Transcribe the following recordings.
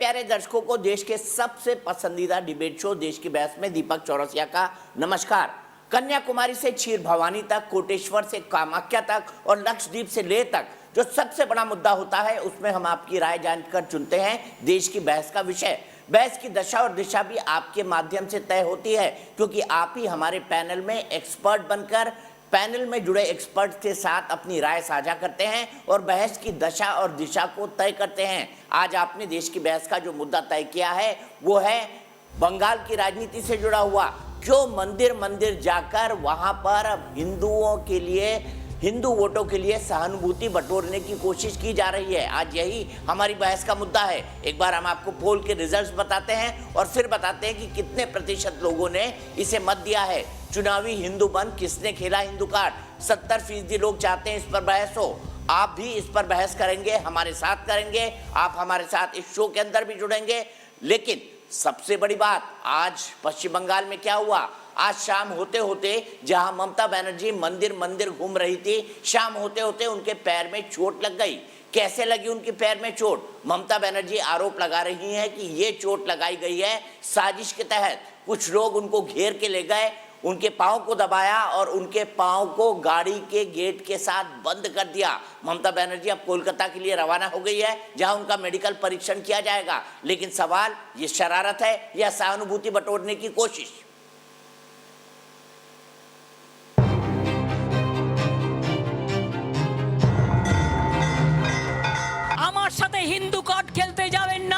प्यारे दर्शकों को देश के सबसे पसंदीदा डिबेट शो देश की बहस में दीपक चौरसिया का नमस्कार। कन्याकुमारी से क्षीर भवानी तक, कोटेश्वर से कामाख्या तक और लक्षद्वीप से लेह तक जो सबसे बड़ा मुद्दा होता है उसमें हम आपकी राय जानकर चुनते हैं देश की बहस का विषय। बहस की दशा और दिशा भी आपके माध्यम से तय होती है, क्योंकि आप ही हमारे पैनल में एक्सपर्ट बनकर पैनल में जुड़े एक्सपर्ट के साथ अपनी राय साझा करते हैं और बहस की दशा और दिशा को तय करते हैं। आज आपने देश की बहस का जो मुद्दा तय किया है वो है बंगाल की राजनीति से जुड़ा हुआ। क्यों मंदिर मंदिर जाकर वहां पर हिंदुओं के लिए, हिंदू वोटों के लिए सहानुभूति बटोरने की कोशिश की जा रही है। आज यही हमारी बहस का मुद्दा है। एक बार हम आपको पोल के रिजल्ट्स बताते हैं और फिर बताते हैं कि कितने प्रतिशत लोगों ने इसे मत दिया है। चुनावी हिंदू बन किसने खेला हिंदू कार्ड? 70% लोग चाहते हैं इस पर बहस हो। आप भी इस पर बहस करेंगे, हमारे साथ करेंगे, आप हमारे साथ इस शो के अंदर भी जुड़ेंगे। लेकिन सबसे बड़ी बात, आज पश्चिम बंगाल में क्या हुआ? आज शाम होते होते जहां ममता बनर्जी मंदिर मंदिर घूम रही थी, शाम होते होते उनके पैर में चोट लग गई। कैसे लगी उनके पैर में चोट? ममता बनर्जी आरोप लगा रही हैं कि ये चोट लगाई गई है साजिश के तहत। कुछ लोग उनको घेर के ले गए, उनके पाँव को दबाया और उनके पाँव को गाड़ी के गेट के साथ बंद कर दिया। ममता बनर्जी अब कोलकाता के लिए रवाना हो गई है, जहां उनका मेडिकल परीक्षण किया जाएगा। लेकिन सवाल, ये शरारत है या सहानुभूति बटोरने की कोशिश? हिंदू कार्ड खेलते जावें ना।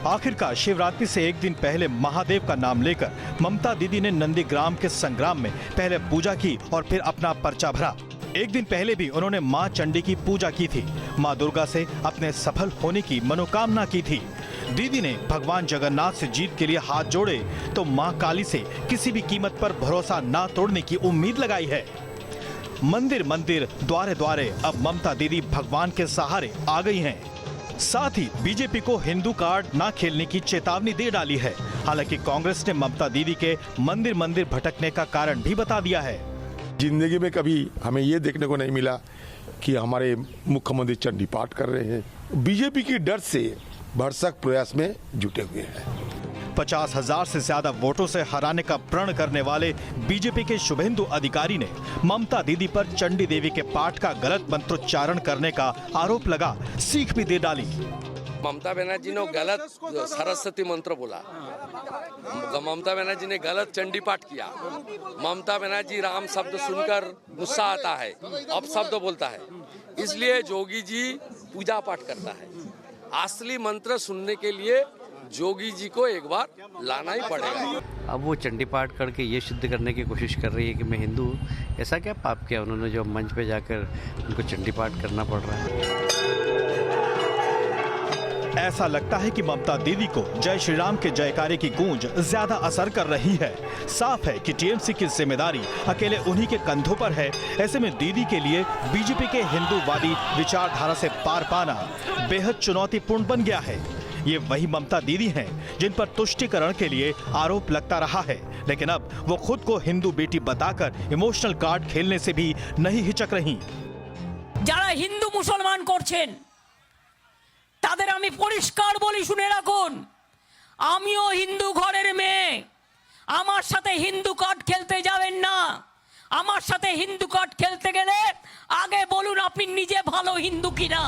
आखिरकार शिवरात्रि से एक दिन पहले महादेव का नाम लेकर ममता दीदी ने नंदीग्राम के संग्राम में पहले पूजा की और फिर अपना पर्चा भरा। एक दिन पहले भी उन्होंने मां चंडी की पूजा की थी। मां दुर्गा से अपने सफल होने की मनोकामना की थी। दीदी ने भगवान जगन्नाथ से जीत के लिए हाथ जोड़े तो मां काली से किसी भी कीमत पर भरोसा न तोड़ने की उम्मीद लगाई है। मंदिर मंदिर, द्वारे द्वारे अब ममता दीदी भगवान के सहारे आ गई हैं। साथ ही बीजेपी को हिंदू कार्ड ना खेलने की चेतावनी दे डाली है। हालांकि कांग्रेस ने ममता दीदी के मंदिर मंदिर भटकने का कारण भी बता दिया है। जिंदगी में कभी हमें ये देखने को नहीं मिला कि हमारे मुख्यमंत्री चंडी पाठ कर रहे हैं। बीजेपी की डर से भरसक प्रयास में जुटे हुए हैं। 50,000 से ज्यादा वोटों से हराने का प्रण करने वाले बीजेपी के शुभेंदु अधिकारी ने ममता दीदी पर चंडी देवी के पाठ का गलत मंत्रोच्चारण करने का आरोप लगा सीख भी दे डाली। ममता बनर्जी ने गलत सरस्वती मंत्र बोला, ममता बनर्जी ने गलत चंडी पाठ किया। ममता बनर्जी राम शब्द सुनकर गुस्सा आता है, अपशब्द बोलता है, इसलिए जोगी जी पूजा पाठ करता है। असली मंत्र सुनने के लिए जोगी जी को एक बार लाना ही पड़ेगा। अब वो चंडी पाठ करके ये सिद्ध करने की कोशिश कर रही है कि मैं हिंदू हूँ। ऐसा क्या पाप किया उन्होंने जो मंच पे जाकर उनको चंडी पाठ करना पड़ रहा है? ऐसा लगता है कि ममता दीदी को जय श्री राम के जयकारे की गूंज ज्यादा असर कर रही है। साफ है कि टीएमसी की जिम्मेदारी अकेले उन्हीं के कंधों पर है। ऐसे में दीदी के लिए बीजेपी के हिंदूवादी विचारधारा से पार पाना बेहद चुनौतीपूर्ण बन गया है। ये वही ममता दीदी हैं जिन पर तुष्टीकरण के लिए आरोप लगता रहा है, लेकिन अब वो खुद को हिंदू बेटी बताकर इमोशनल कार्ड खेलने से भी नहीं हिचक रही। যারা হিন্দু মুসলমান করছেন তাদের আমি পরিষ্কার বলি, শুনে রাখুন, আমিও হিন্দু ঘরের মেয়ে। আমার সাথে হিন্দু কার্ড খেলতে যাবেন না। আমার সাথে হিন্দু কার্ড খেলতে গেলে আগে বলুন আপনি নিজে ভালো হিন্দু কিনা।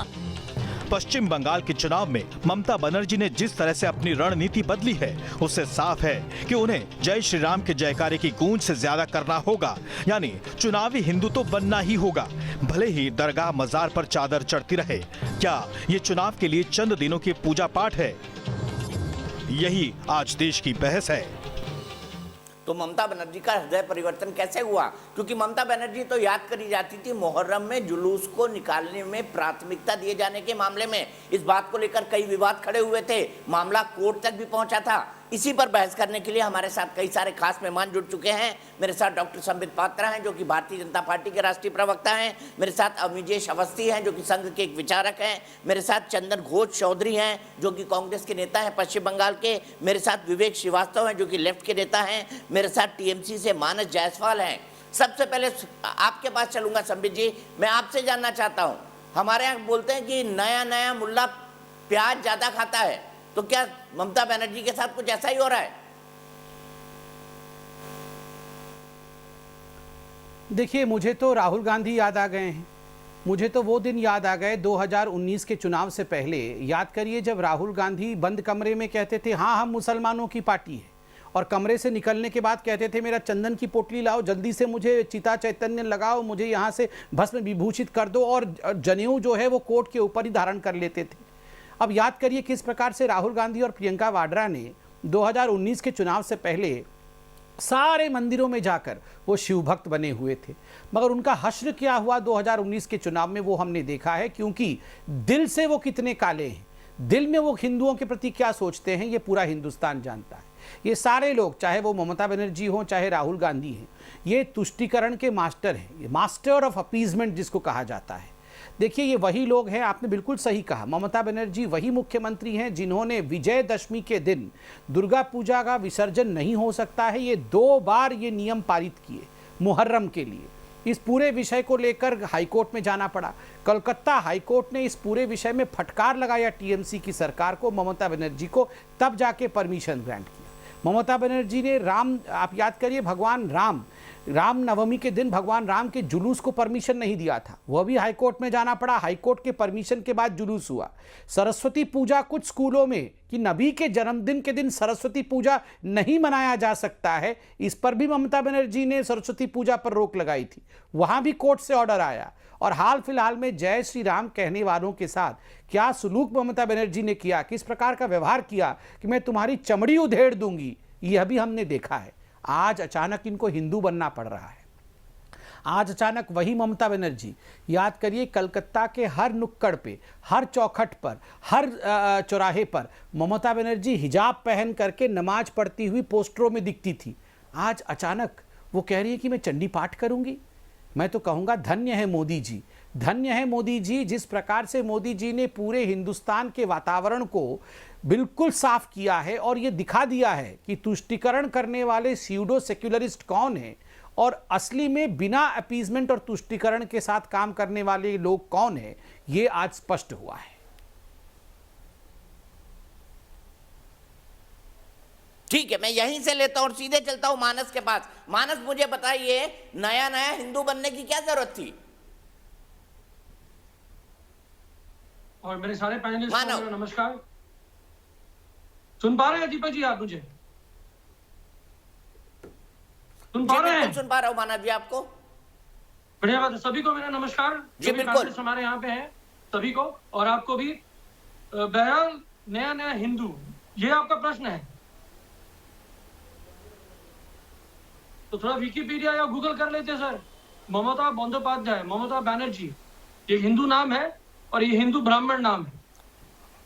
पश्चिम बंगाल के चुनाव में ममता बनर्जी ने जिस तरह से अपनी रणनीति बदली है, उससे साफ है कि उन्हें जय श्री राम के जयकारे की गूंज से ज्यादा करना होगा। यानी चुनावी हिंदू तो बनना ही होगा, भले ही दरगाह मजार पर चादर चढ़ती रहे। क्या ये चुनाव के लिए चंद दिनों की पूजा पाठ है? यही आज देश की बहस है। तो ममता बनर्जी का हृदय परिवर्तन कैसे हुआ? क्योंकि ममता बनर्जी तो याद करी जाती थी मुहर्रम में जुलूस को निकालने में प्राथमिकता दिए जाने के मामले में। इस बात को लेकर कई विवाद खड़े हुए थे, मामला कोर्ट तक भी पहुंचा था। इसी पर बहस करने के लिए हमारे साथ कई सारे खास मेहमान जुड़ चुके हैं। मेरे साथ डॉक्टर संबित पात्रा हैं जो कि भारतीय जनता पार्टी के राष्ट्रीय प्रवक्ता हैं। मेरे साथ अविजेश अवस्थी हैं जो कि संघ के एक विचारक हैं। मेरे साथ चंदन घोष चौधरी हैं जो कि कांग्रेस के नेता हैं पश्चिम बंगाल के। मेरे साथ विवेक श्रीवास्तव हैं जो कि लेफ्ट के नेता हैं। मेरे साथ टीएमसी से मानस जायसवाल हैं। सबसे पहले आपके पास चलूंगा संबित जी, मैं आपसे जानना चाहता हूँ, हमारे यहाँ बोलते हैं कि नया नया मुल्ला प्याज ज़्यादा खाता है, तो क्या ममता बनर्जी के साथ कुछ ऐसा ही हो रहा है? देखिए, मुझे तो राहुल गांधी याद आ गए हैं। मुझे तो वो दिन याद आ गए 2019 के चुनाव से पहले। याद करिए, जब राहुल गांधी बंद कमरे में कहते थे हाँ हम मुसलमानों की पार्टी है, और कमरे से निकलने के बाद कहते थे मेरा चंदन की पोटली लाओ, जल्दी से मुझे चिता चैतन्य लगाओ, मुझे यहाँ से भस्म विभूषित कर दो, और जनेऊ जो है वो कोट के ऊपर ही धारण कर लेते थे। अब याद करिए किस प्रकार से राहुल गांधी और प्रियंका वाड्रा ने 2019 के चुनाव से पहले सारे मंदिरों में जाकर वो शिव भक्त बने हुए थे, मगर उनका हश्र क्या हुआ 2019 के चुनाव में वो हमने देखा है। क्योंकि दिल से वो कितने काले हैं, दिल में वो हिंदुओं के प्रति क्या सोचते हैं, ये पूरा हिंदुस्तान जानता है। ये सारे लोग, चाहे वो ममता बनर्जी हो चाहे राहुल गांधी हैं, ये तुष्टीकरण के मास्टर हैं, ये मास्टर ऑफ अपीजमेंट जिसको कहा जाता है। देखिए, ये वही लोग हैं, आपने बिल्कुल सही कहा, ममता बनर्जी वही मुख्यमंत्री हैं जिन्होंने विजयदशमी के दिन दुर्गा पूजा का विसर्जन नहीं हो सकता है, ये 2 बार ये नियम पारित किए मुहर्रम के लिए। इस पूरे विषय को लेकर हाईकोर्ट में जाना पड़ा। कलकत्ता हाईकोर्ट ने इस पूरे विषय में फटकार लगाया टीएमसी की सरकार को, ममता बनर्जी को, तब जाके परमिशन ग्रांट किया। ममता बनर्जी ने आप याद करिए, भगवान राम नवमी के दिन भगवान राम के जुलूस को परमिशन नहीं दिया था, वह भी हाईकोर्ट में जाना पड़ा। हाईकोर्ट के परमिशन के बाद जुलूस हुआ। सरस्वती पूजा कुछ स्कूलों में कि नबी के जन्मदिन के दिन सरस्वती पूजा नहीं मनाया जा सकता है, इस पर भी ममता बनर्जी ने सरस्वती पूजा पर रोक लगाई थी, वहां भी कोर्ट से ऑर्डर आया। और हाल फिलहाल में जय श्री राम कहने वालों के साथ क्या सुलूक ममता बनर्जी ने किया, किस प्रकार का व्यवहार किया कि मैं तुम्हारी चमड़ी उधेड़ दूंगी, यह भी हमने देखा है। आज अचानक इनको हिंदू बनना पड़ रहा है। आज अचानक वही ममता बनर्जी, याद करिए, कलकत्ता के हर नुक्कड़ पे, हर चौखट पर, हर चौराहे पर ममता बनर्जी हिजाब पहन करके नमाज पढ़ती हुई पोस्टरों में दिखती थी। आज अचानक वो कह रही है कि मैं चंडी पाठ करूंगी। मैं तो कहूँगा धन्य है मोदी जी, धन्य है मोदी जी। जिस प्रकार से मोदी जी ने पूरे हिंदुस्तान के वातावरण को बिल्कुल साफ किया है और ये दिखा दिया है कि तुष्टीकरण करने वाले स्यूडो सेक्युलरिस्ट कौन है और असली में बिना अपीजमेंट और तुष्टीकरण के साथ काम करने वाले लोग कौन है, ये आज स्पष्ट हुआ है। ठीक है, मैं यहीं से लेता हूं और सीधे चलता हूं मानस के पास। मानस, मुझे बताइए, नया नया हिंदू बनने की क्या जरूरत थी? और मेरे सारे पैनलिस्ट को नमस्कार। सुन पा रहे हैं दीपक जी आप मुझे? सुन पा रहे हैं? सुन पा रहा हूं मानव जी आपको। बढ़िया बात है। सभी को मेरा नमस्कार। जी बिल्कुल, हमारे यहाँ पे हैं सभी को, और आपको भी। बहरहाल, नया नया हिंदू, ये आपका प्रश्न है तो थोड़ा विकिपीडिया या गूगल कर लेते सर। ममता बंदोपाध्याय, ममता बनर्जी, ये हिंदू नाम है और ये हिंदू ब्राह्मण नाम है।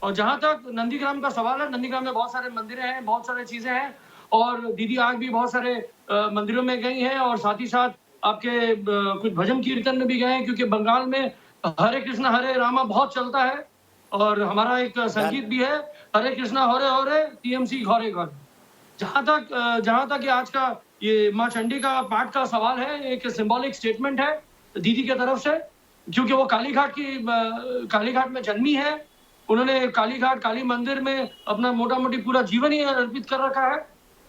और जहां तक नंदीग्राम का सवाल है, नंदीग्राम में बहुत सारे मंदिरें हैं, बहुत सारी चीजें हैं, और दीदी आज भी बहुत सारे मंदिरों में गई हैं, और साथ ही साथ आपके कुछ भजन कीर्तन में भी गए हैं, क्योंकि बंगाल में हरे कृष्णा हरे रामा बहुत चलता है, और हमारा एक संगीत भी है, हरे कृष्णा हरे हरे टीएमसी घरे घर। जहां तक आज का ये माँ चंडी का पाठ का सवाल है, एक सिंबॉलिक स्टेटमेंट है दीदी की तरफ से, क्योंकि वो कालीघाट में जन्मी है। उन्होंने काली मंदिर में अपना मोटा मोटी पूरा जीवन ही अर्पित कर रखा है।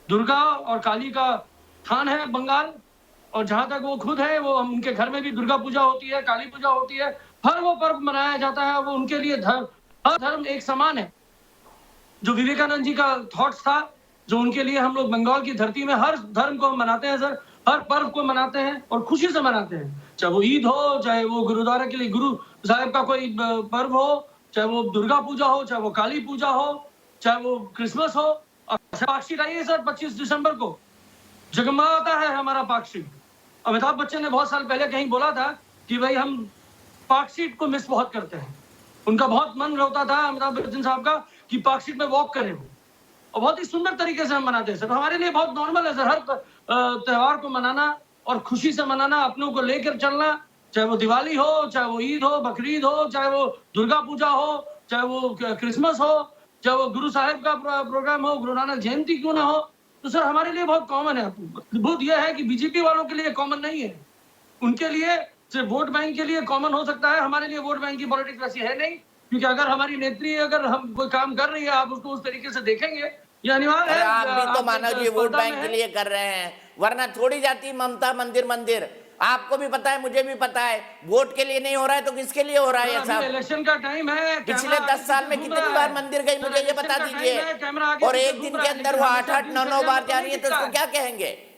दुर्गा और काली का स्थान है बंगाल, और जहां तक वो खुद है, वो उनके घर में भी दुर्गा पूजा होती है, काली पूजा होती है, हर वो पर्व मनाया जाता है। वो उनके लिए हर धर्म एक समान है। जो विवेकानंद जी का थॉट्स था, जो उनके लिए हम लोग बंगाल की धरती में हर धर्म को मनाते हैं सर, हर पर्व को मनाते हैं और खुशी से मनाते हैं। चाहे वो ईद हो, चाहे वो गुरुद्वारा के लिए गुरु साहब का कोई पर्व हो, चाहे वो दुर्गा पूजा हो, चाहे वो काली पूजा हो, चाहे वो क्रिसमस हो। पार्कशीट आई है सर 25 दिसंबर को, जगमगाता है हमारा पार्कशीट। अमिताभ बच्चन ने बहुत साल पहले कहीं बोला था कि भाई हम पार्कशीट को मिस बहुत करते हैं। उनका बहुत मन होता था अमिताभ बच्चन साहब का कि पार्कशीट में वॉक करें, और बहुत ही सुंदर तरीके से हम मनाते हैं सर। हमारे लिए बहुत नॉर्मल है सर, हर त्योहार को मनाना और खुशी से मनाना, अपनों को लेकर चलना, चाहे वो दिवाली हो, चाहे वो ईद हो, बकरीद हो, चाहे वो दुर्गा पूजा हो, चाहे वो क्रिसमस हो, चाहे वो गुरु साहिब का प्रोग्राम हो, गुरु नानक जयंती क्यों ना हो। तो सर हमारे लिए बहुत कॉमन है। अद्भुत यह है कि बीजेपी वालों के लिए कॉमन नहीं है, उनके लिए सिर्फ वोट बैंक के लिए कॉमन हो सकता है। हमारे लिए वोट बैंक की पॉलिटिक्स वैसी है नहीं। क्योंकि अगर हमारी नेत्री अगर हम कोई काम कर रही है आप उसको उस तरीके से देखेंगे, ये अनिवार्य अरे है। आप भी तो आप मानव जी वोट स्पर्धा में बैंक के हैं। लिए कर रहे हैं, वरना थोड़ी जाती ममता मंदिर मंदिर। आपको भी पता है, मुझे भी पता है, वोट के लिए नहीं हो रहा है तो किसके लिए हो रहा है ये सब? इलेक्शन का टाइम है। पिछले 10 साल में कितनी बार मंदिर गई मुझे ये बता दीजिए, और एक दिन के अंदर वो 8-8, 9-9 बार जा रही है, तो उसको क्या कहेंगे?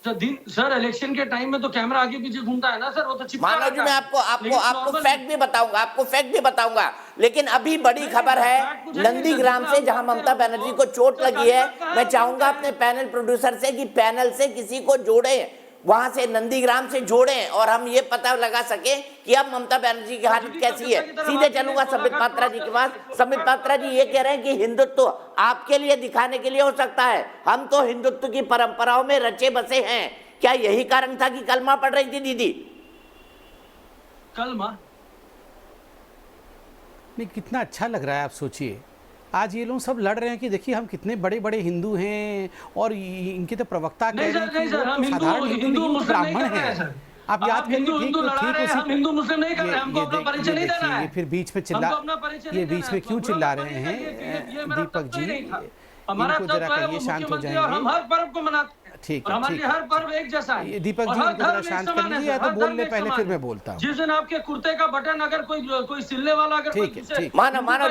सर इलेक्शन के टाइम में तो कैमरा आगे पीछे घूमता है ना सर, वो तो चिपका मानव जी रहता मैं है। आपको लेकिन आपको normal- फैक्ट भी बताऊंगा, लेकिन अभी बड़ी खबर है नंदीग्राम से, जहां ममता बनर्जी को चोट लगी है। मैं चाहूंगा अपने पैनल प्रोड्यूसर से कि पैनल से किसी को जोड़े, वहां से नंदीग्राम से जोड़ें, और हम ये पता लगा सके कि अब ममता बनर्जी की हालत कैसी है। सीधे चलूंगा संबित पात्रा जी के पास। संबित पात्रा जी ये कह रहे हैं कि हिंदुत्व आपके लिए दिखाने के लिए हो सकता है, हम तो हिंदुत्व की परंपराओं में रचे बसे हैं। क्या यही कारण था कि कलमा पढ़ रही थी दीदी? कलमा नहीं, कितना अच्छा लग रहा है। आप सोचिए, आज ये लोग सब लड़ रहे हैं कि देखिए हम कितने बड़े बड़े हिंदू हैं, और इनके तो प्रवक्ता कह रहे हैं कि सर, वो हम तो साधारण हिंदू नहीं, वो ब्राह्मण हैं। आप याद करिए, हिंदू ठीक हम हिंदू मुस्लिम नहीं कर रहे हैं, हमको अपना परिचय नहीं देना है। ये फिर बीच में चिल्ला, हमको अपना परिचय नहीं ये देना बीच है। में क्यों चिल्ला रहे ये हैं मेरा दीपक तत्व ही जी? नहीं था। हमारा इनको जरा तत्व है, कहिए वो शांत हो मुख्यमंत्री, और हम जाएंगे। हर पर्व को मनाते हैं। ठीक और है, हमारे ठीक लिए है। हर पर्व एक जैसा है। ये दीपक और जी हर इनको जरा धर्म एक शांत कर समान है लीजिए, या सर, तो हर बोल धर्म ले एक पहले, समान फिर है। मैं बोलता हूँ। जिस दिन आपके कुर्ते का बटन अगर कोई सिलने वाला अगर कोई ठीक है, दूसरे- ठीक। मानव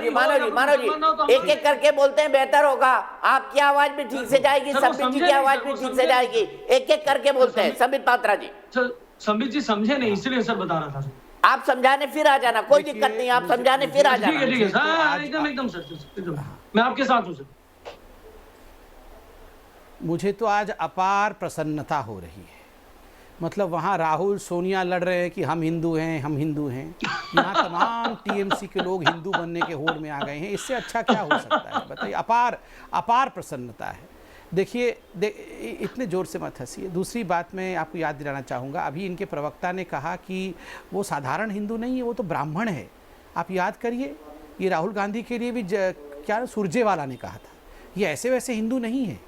जी एक एक करके बोलते हैं, बेहतर होगा। आपकी आवाज भी ठीक से जाएगी, सर, वो संबित जी समझे की नहीं, आवाज सर, भी वो ठीक से समझे जाएगी। एक एक करके बोलते हैं संबित पात्रा जी। सर, संबित जी समझे नहीं, इसलिए सर बता रहा था। आप समझाने फिर आ जाना, कोई दिक्कत नहीं, आप समझाने फिर आ ठीक है जाना। ठीक है सर, आज- एकदम सर, एकदम मैं आपके साथ हूँ सर। मुझे तो आज अपार प्रसन्नता हो रही है। मतलब वहाँ राहुल सोनिया लड़ रहे हैं कि हम हिंदू हैं, हम हिंदू हैं। यहाँ तमाम टीएमसी के लोग हिंदू बनने के होड़ में आ गए हैं। इससे अच्छा क्या हो सकता है बताइए? अपार अपार प्रसन्नता है। देखिए इतने ज़ोर से मत हंसिए। दूसरी बात मैं आपको याद दिलाना चाहूँगा, अभी इनके प्रवक्ता ने कहा कि वो साधारण हिंदू नहीं है, वो तो ब्राह्मण है। आप याद करिए, ये राहुल गांधी के लिए भी क्या सुरजेवाला ने कहा था, ये ऐसे वैसे हिंदू नहीं है,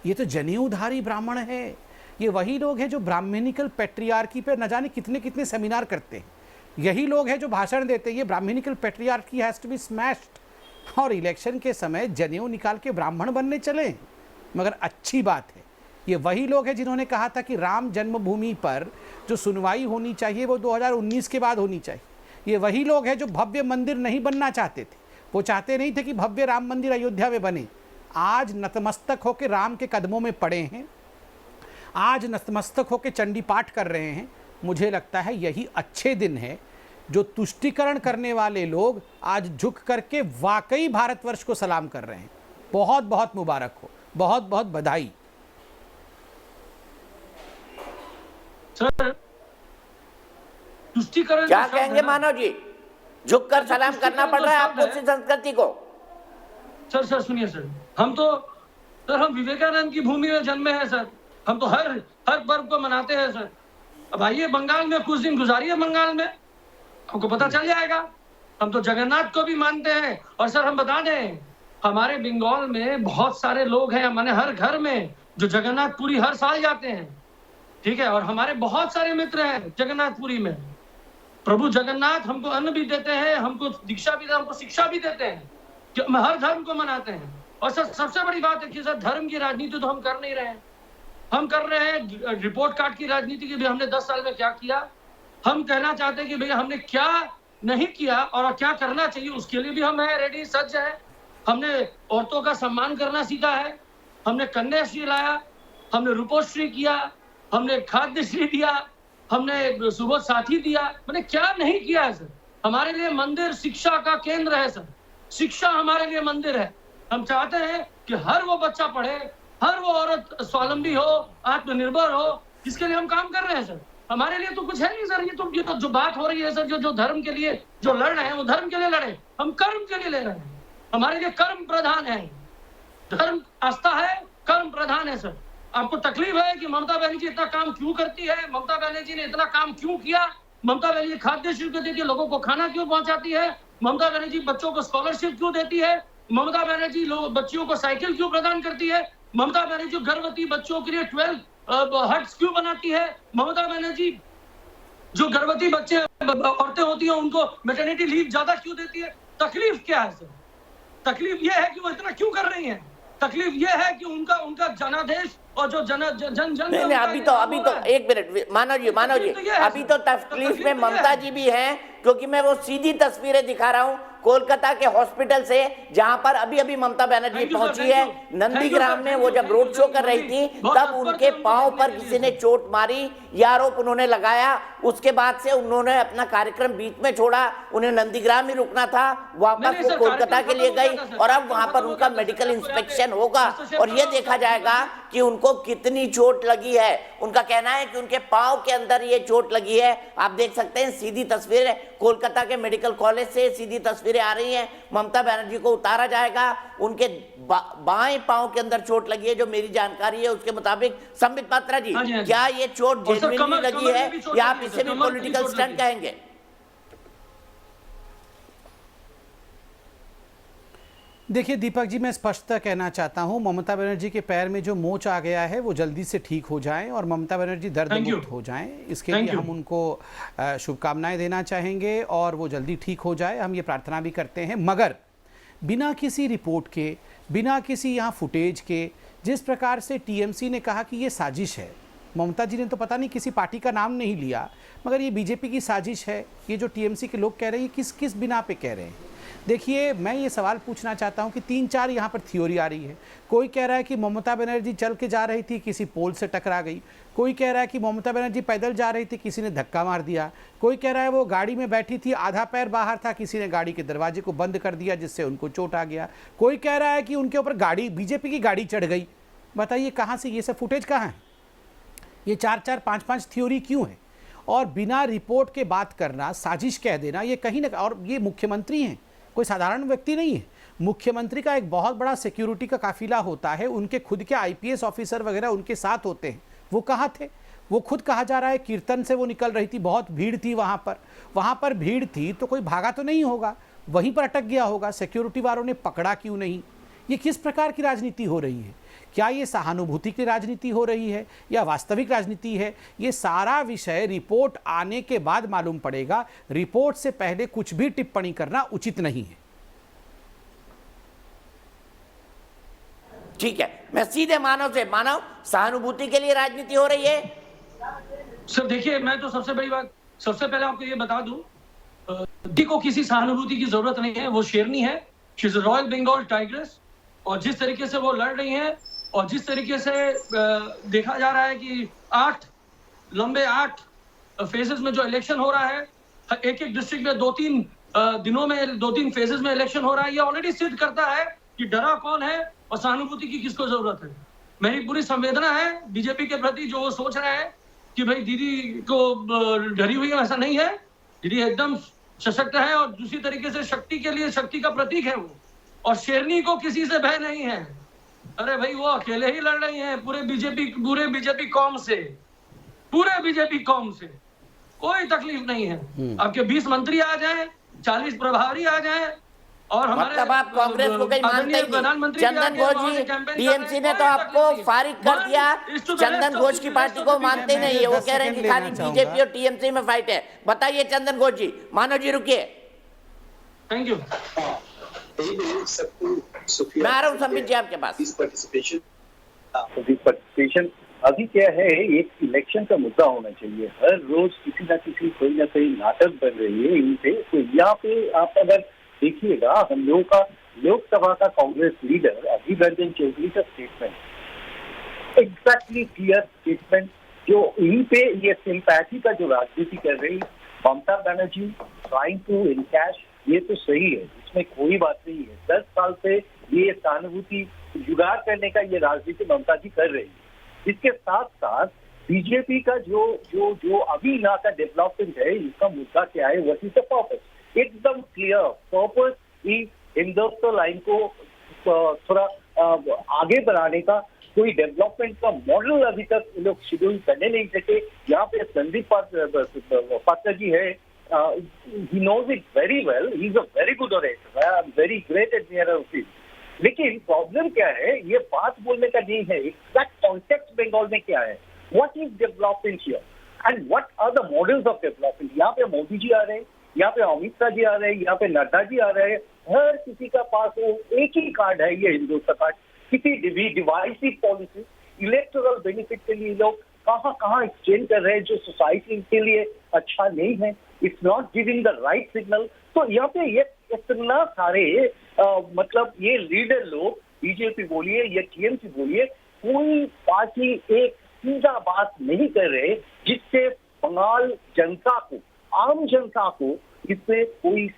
ये तो जनेऊधारी ब्राह्मण है। ये वही लोग हैं जो ब्राह्मणिकल पैट्रियार्की पे न जाने कितने कितने सेमिनार करते हैं। यही लोग हैं जो भाषण देते हैं ये Brahminical patriarchy has to be smashed. और इलेक्शन के समय जनेऊ निकाल के ब्राह्मण बनने चले। मगर अच्छी बात है, ये वही लोग हैं जिन्होंने कहा था कि राम जन्मभूमि पर जो सुनवाई होनी चाहिए वो 2019 के बाद होनी चाहिए। ये वही लोग हैं जो भव्य मंदिर नहीं बनना चाहते थे, वो चाहते नहीं थे कि भव्य राम मंदिर अयोध्या में बने। आज नतमस्तक होकर राम के कदमों में पड़े हैं, आज नतमस्तक होकर चंडी पाठ कर रहे हैं। मुझे लगता है यही अच्छे दिन है जो तुष्टीकरण करने वाले लोग आज झुक करके वाकई भारतवर्ष को सलाम कर रहे हैं। बहुत बहुत मुबारक हो, बहुत बहुत बधाई। सर तुष्टीकरण क्या कहेंगे मानव जी? झुककर सलाम करना पड़ रहा है आपको उसी संस्कृति को? सर सुनिए सर, हम विवेकानंद की भूमि में जन्मे हैं सर। हम तो हर पर्व को मनाते हैं सर। अब आइए बंगाल में कुछ दिन गुजारिए, बंगाल में आपको पता चल जाएगा। हम तो जगन्नाथ को भी मानते हैं। और सर हम बता दें, हमारे बंगाल में बहुत सारे लोग हैं, माने हर घर में, जो जगन्नाथपुरी हर साल जाते हैं। ठीक है, और हमारे बहुत सारे मित्र हैं जगन्नाथपुरी में। प्रभु जगन्नाथ हमको अन्न भी देते हैं, हमको दीक्षा भी, हमको शिक्षा भी देते हैं कि हम हर धर्म को मनाते हैं। और सर सबसे बड़ी बात है कि सर धर्म की राजनीति तो हम कर नहीं रहे हैं। हम कर रहे हैं रिपोर्ट कार्ड की राजनीति की भी। हमने 10 साल में क्या किया, हम कहना चाहते हैं कि भैया हमने क्या नहीं किया और क्या करना चाहिए, उसके लिए भी हम है रेडी, सज्ज है। हमने औरतों का सम्मान करना सीखा है, हमने कन्याश्री लाया, हमने रूपोश्री किया, हमने खाद्यश्री दिया, हमने सुबोध साथी दिया। मैंने क्या नहीं किया है सर? हमारे लिए मंदिर शिक्षा का केंद्र है सर। शिक्षा हमारे लिए मंदिर है। हम चाहते हैं कि हर वो बच्चा पढ़े, हर वो औरत स्वावलंबी हो, आत्मनिर्भर हो, जिसके लिए हम काम कर रहे हैं सर। हमारे लिए तो कुछ है नहीं सर। ये तो जो बात हो रही है सर, जो धर्म के लिए जो लड़ रहे हैं वो धर्म के लिए लड़े, हम कर्म के लिए ले रहे हैं। हमारे लिए कर्म प्रधान है। धर्म आस्था है, कर्म प्रधान है सर। आपको तकलीफ है कि ममता बनर्जी इतना काम क्यों करती है, ममता बनर्जी ने इतना काम क्यों किया, ममता बनर्जी खाद्य शुल्क देती है, लोगों को खाना क्यों पहुंचाती है, ममता बनर्जी बच्चों को स्कॉलरशिप क्यों देती है, ममता बनर्जी बच्चियों को साइकिल क्यों प्रदान करती है, ममता बनर्जी गर्भवती बच्चों के लिए 12 हट्स क्यों बनाती है, ममता बनर्जी जो गर्भवती बच्चे औरतें होती हैं उनको मैटरनिटी लीव ज्यादा क्यों देती है। तकलीफ क्या है सर? तकलीफ यह है कि वो इतना क्यों कर रही हैं? तकलीफ यह है कि उनका जनादेश और जो जन नहीं, अभी तो एक मिनट मानव जी अभी तो तकलीफ में ममता जी भी हैं, क्योंकि मैं वो सीधी तस्वीरें दिखा रहा हूँ कोलकाता के हॉस्पिटल से, जहां पर अभी ममता बनर्जी पहुंची है। नंदीग्राम में वो जब रोड शो कर रही थी तब उनके पांव पर किसी ने चोट मारी, ये आरोप उन्होंने लगाया। उसके बाद से उन्होंने अपना कार्यक्रम बीच में छोड़ा, उन्हें नंदीग्राम ही रुकना था, वापस वो कोलकाता के लिए गई और अब वहां पर उनका मेडिकल इंस्पेक्शन होगा और ये देखा जाएगा कि उनको कितनी चोट लगी है। उनका कहना है कि उनके पांव के अंदर ये चोट लगी है। आप देख सकते हैं सीधी तस्वीरें कोलकाता के मेडिकल कॉलेज से सीधी तस्वीरें आ रही हैं। ममता बनर्जी को उतारा जाएगा, उनके बाएं पांव के अंदर चोट लगी है, जो मेरी जानकारी है उसके मुताबिक। संबित पात्रा जी, क्या ये चोट जेन्युइनली लगी है या आप इसे भी पॉलिटिकल स्टंट कहेंगे? देखिए दीपक जी, मैं स्पष्टता कहना चाहता हूं, ममता बनर्जी के पैर में जो मोच आ गया है वो जल्दी से ठीक हो जाए और ममता बनर्जी दर्द मुक्त हो जाएं। इसके लिए हम उनको शुभकामनाएं देना चाहेंगे और वो जल्दी ठीक हो जाए, हम ये प्रार्थना भी करते हैं। मगर बिना किसी रिपोर्ट के, बिना किसी यहाँ फुटेज के, जिस प्रकार से टीएमसी ने कहा कि ये साजिश है, ममता जी ने तो पता नहीं किसी पार्टी का नाम नहीं लिया, मगर ये बीजेपी की साजिश है, ये जो टीएमसी के लोग कह रहे हैं, किस बिना पे कह रहे हैं? देखिए, मैं ये सवाल पूछना चाहता हूँ कि 3-4 यहाँ पर थ्योरी आ रही है। कोई कह रहा है कि ममता बनर्जी चल के जा रही थी, किसी पोल से टकरा गई। कोई कह रहा है कि ममता बनर्जी पैदल जा रही थी, किसी ने धक्का मार दिया। कोई कह रहा है वो गाड़ी में बैठी थी, आधा पैर बाहर था, किसी ने गाड़ी के दरवाजे को बंद कर दिया जिससे उनको चोट आ गया। कोई कह रहा है कि उनके ऊपर गाड़ी, बीजेपी की गाड़ी चढ़ गई। बताइए कहाँ से ये सब फुटेज कहाँ है? ये 4-4, 5-5 थ्योरी क्यों है? और बिना रिपोर्ट के बात करना, साजिश कह देना, ये कहीं ना, और ये मुख्यमंत्री हैं, कोई साधारण व्यक्ति नहीं है। मुख्यमंत्री का एक बहुत बड़ा सिक्योरिटी का काफिला होता है, उनके खुद के आईपीएस ऑफिसर वगैरह उनके साथ होते हैं। वो कहाँ थे? वो खुद कहा जा रहा है कीर्तन से वो निकल रही थी, बहुत भीड़ थी वहाँ पर भीड़ थी तो कोई भागा तो नहीं होगा, वहीं पर अटक गया होगा। सिक्योरिटी वालों ने पकड़ा क्यों नहीं? ये किस प्रकार की राजनीति हो रही है? क्या ये सहानुभूति की राजनीति हो रही है या वास्तविक राजनीति है? ये सारा विषय रिपोर्ट आने के बाद मालूम पड़ेगा। रिपोर्ट से पहले कुछ भी टिप्पणी करना उचित नहीं है। ठीक है, मैं सीधे मानव से, मानव, सहानुभूति के लिए राजनीति हो रही है? सर देखिए, मैं तो सबसे बड़ी बात, सबसे पहले आपको ये बता दूं, दी को किसी सहानुभूति की जरूरत नहीं है। वो शेरनी है, she is a royal Bengal tigress, और जिस तरीके से वो लड़ रही है और जिस तरीके से देखा जा रहा है कि 8 फेजेस में जो इलेक्शन हो रहा है, एक डिस्ट्रिक्ट में 2-3 दिनों में 2-3 फेजेस में इलेक्शन हो रहा है, ये ऑलरेडी सिद्ध करता है कि डरा कौन है और सहानुभूति की किसको जरूरत है। मेरी पूरी संवेदना है बीजेपी के प्रति, जो वो सोच रहे हैं कि भाई दीदी को डरी हुई है, ऐसा नहीं है। दीदी एकदम सशक्त है और दूसरी तरीके से शक्ति के लिए शक्ति का प्रतीक है वो, और शेरनी को किसी से भय नहीं है। अरे भाई वो अकेले ही लड़ रही हैं पूरे बीजेपी कौम से, कोई तकलीफ नहीं है। आपके 20 मंत्री आ जाएं, 40 प्रभारी आ जाएं, और हमारे मतलब आप कांग्रेस को कहीं मानते ही नहीं। चंदन घोष जी, टीएमसी ने तो आपको फारिग कर दिया, चंदन घोष की पार्टी को मानते नहीं है। वो कह रहे हैं कि खाली बीजेपी और टीएमसी में फाइट है। बताइए चंदन घोष जी। मानव जी रुकिए, थैंक यू। मैं आ रहा हूँ संबित जी आपके पास। पार्टिसिपेशन अभी क्या है, एक इलेक्शन का मुद्दा होना चाहिए। हर रोज किसी ना किसी कोई ना कोई नाटक बन रही है इन पे। तो यहाँ पे आप अगर देखिएगा, हम लोगों का लोकसभा का कांग्रेस लीडर अधीर रंजन चौधरी का स्टेटमेंट एग्जैक्टली क्लियर स्टेटमेंट, जो इन पे ये सिंपैथी का जो राजनीति कर रही Mamata Banerjee trying to encash, ये तो सही है, इसमें कोई बात नहीं है। 10 साल से ये सहानुभूति जुगाड़ करने का ये राजनीति ममता जी कर रही है। इसके साथ साथ बीजेपी का जो अभी यहाँ का डेवलपमेंट है, इसका मुद्दा क्या है, व्हाट इज द पर्पस? एकदम क्लियर पर्पस ही हिंदुत्व लाइन को थोड़ा आगे बढ़ाने का। कोई डेवलपमेंट का मॉडल अभी तक लोग शेड्यूल करने नहीं सके। यहाँ पे संदीप पात्र जी है, he knows it very well, he's a very good orator, I am very great admirer of him. लेकिन प्रॉब्लम क्या है, ये बात बोलने का नहीं है, एग्जैक्ट कॉन्टेक्स्ट बंगाल में क्या है, what is development here and what are the models of development. यहाँ पे मोदी जी आ रहे हैं, यहाँ पे अमित शाह जी आ रहे हैं, यहाँ पे नड्डा जी आ रहे हैं, हर किसी का पास वो एक ही कार्ड है, ये हिंदुत्व कार्ड। किसी डिवाइसिव पॉलिसी, इलेक्टोरल बेनिफिट के लिए लोग कहाँ कहाँ एक्सचेंज कर रहे हैं जो सोसाइटी के लिए अच्छा नहीं है। It's not giving the write signal. तो यहाँ पे ये इतना सारे मतलब ये लीडर लोग, बीजेपी बोलिए या टीएमसी बोलिए, कोई पार्टी एक सीधा बात नहीं कर रहे जिससे बंगाल जनता को, आम जनता को इससे कोई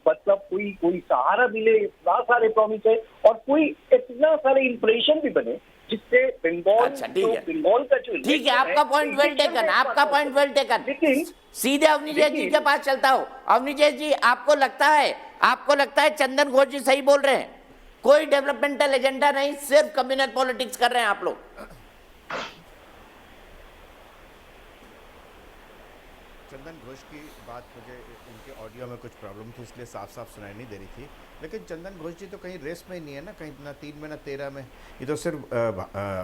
मतलब कोई सहारा मिले। इतना सारे प्रॉमिस है और कोई इतना सारे इंप्रेशन भी बने जिससे बंगाल, अच्छा, ठीक है, बंगाल का जो ठीक है, आपका पॉइंट वेल टेकन, आपका पॉइंट वेल टेकन। लेकिन सीधे अवनीश जी के पास चलता हूँ। अवनीश जी, आपको लगता है चंदन घोष जी सही बोल रहे हैं? कोई डेवलपमेंटल एजेंडा नहीं, सिर्फ कम्युनल पॉलिटिक्स कर रहे हैं आप लोग। चंदन घोष की बात मुझे उनके ऑडियो में कुछ प्रॉब्लम थी, इसलिए साफ साफ सुनाई नहीं दे रही थी। लेकिन चंदन घोष जी तो कहीं रेस में ही नहीं है ना, कहीं ना 3 में ना 13 में। ये तो सिर्फ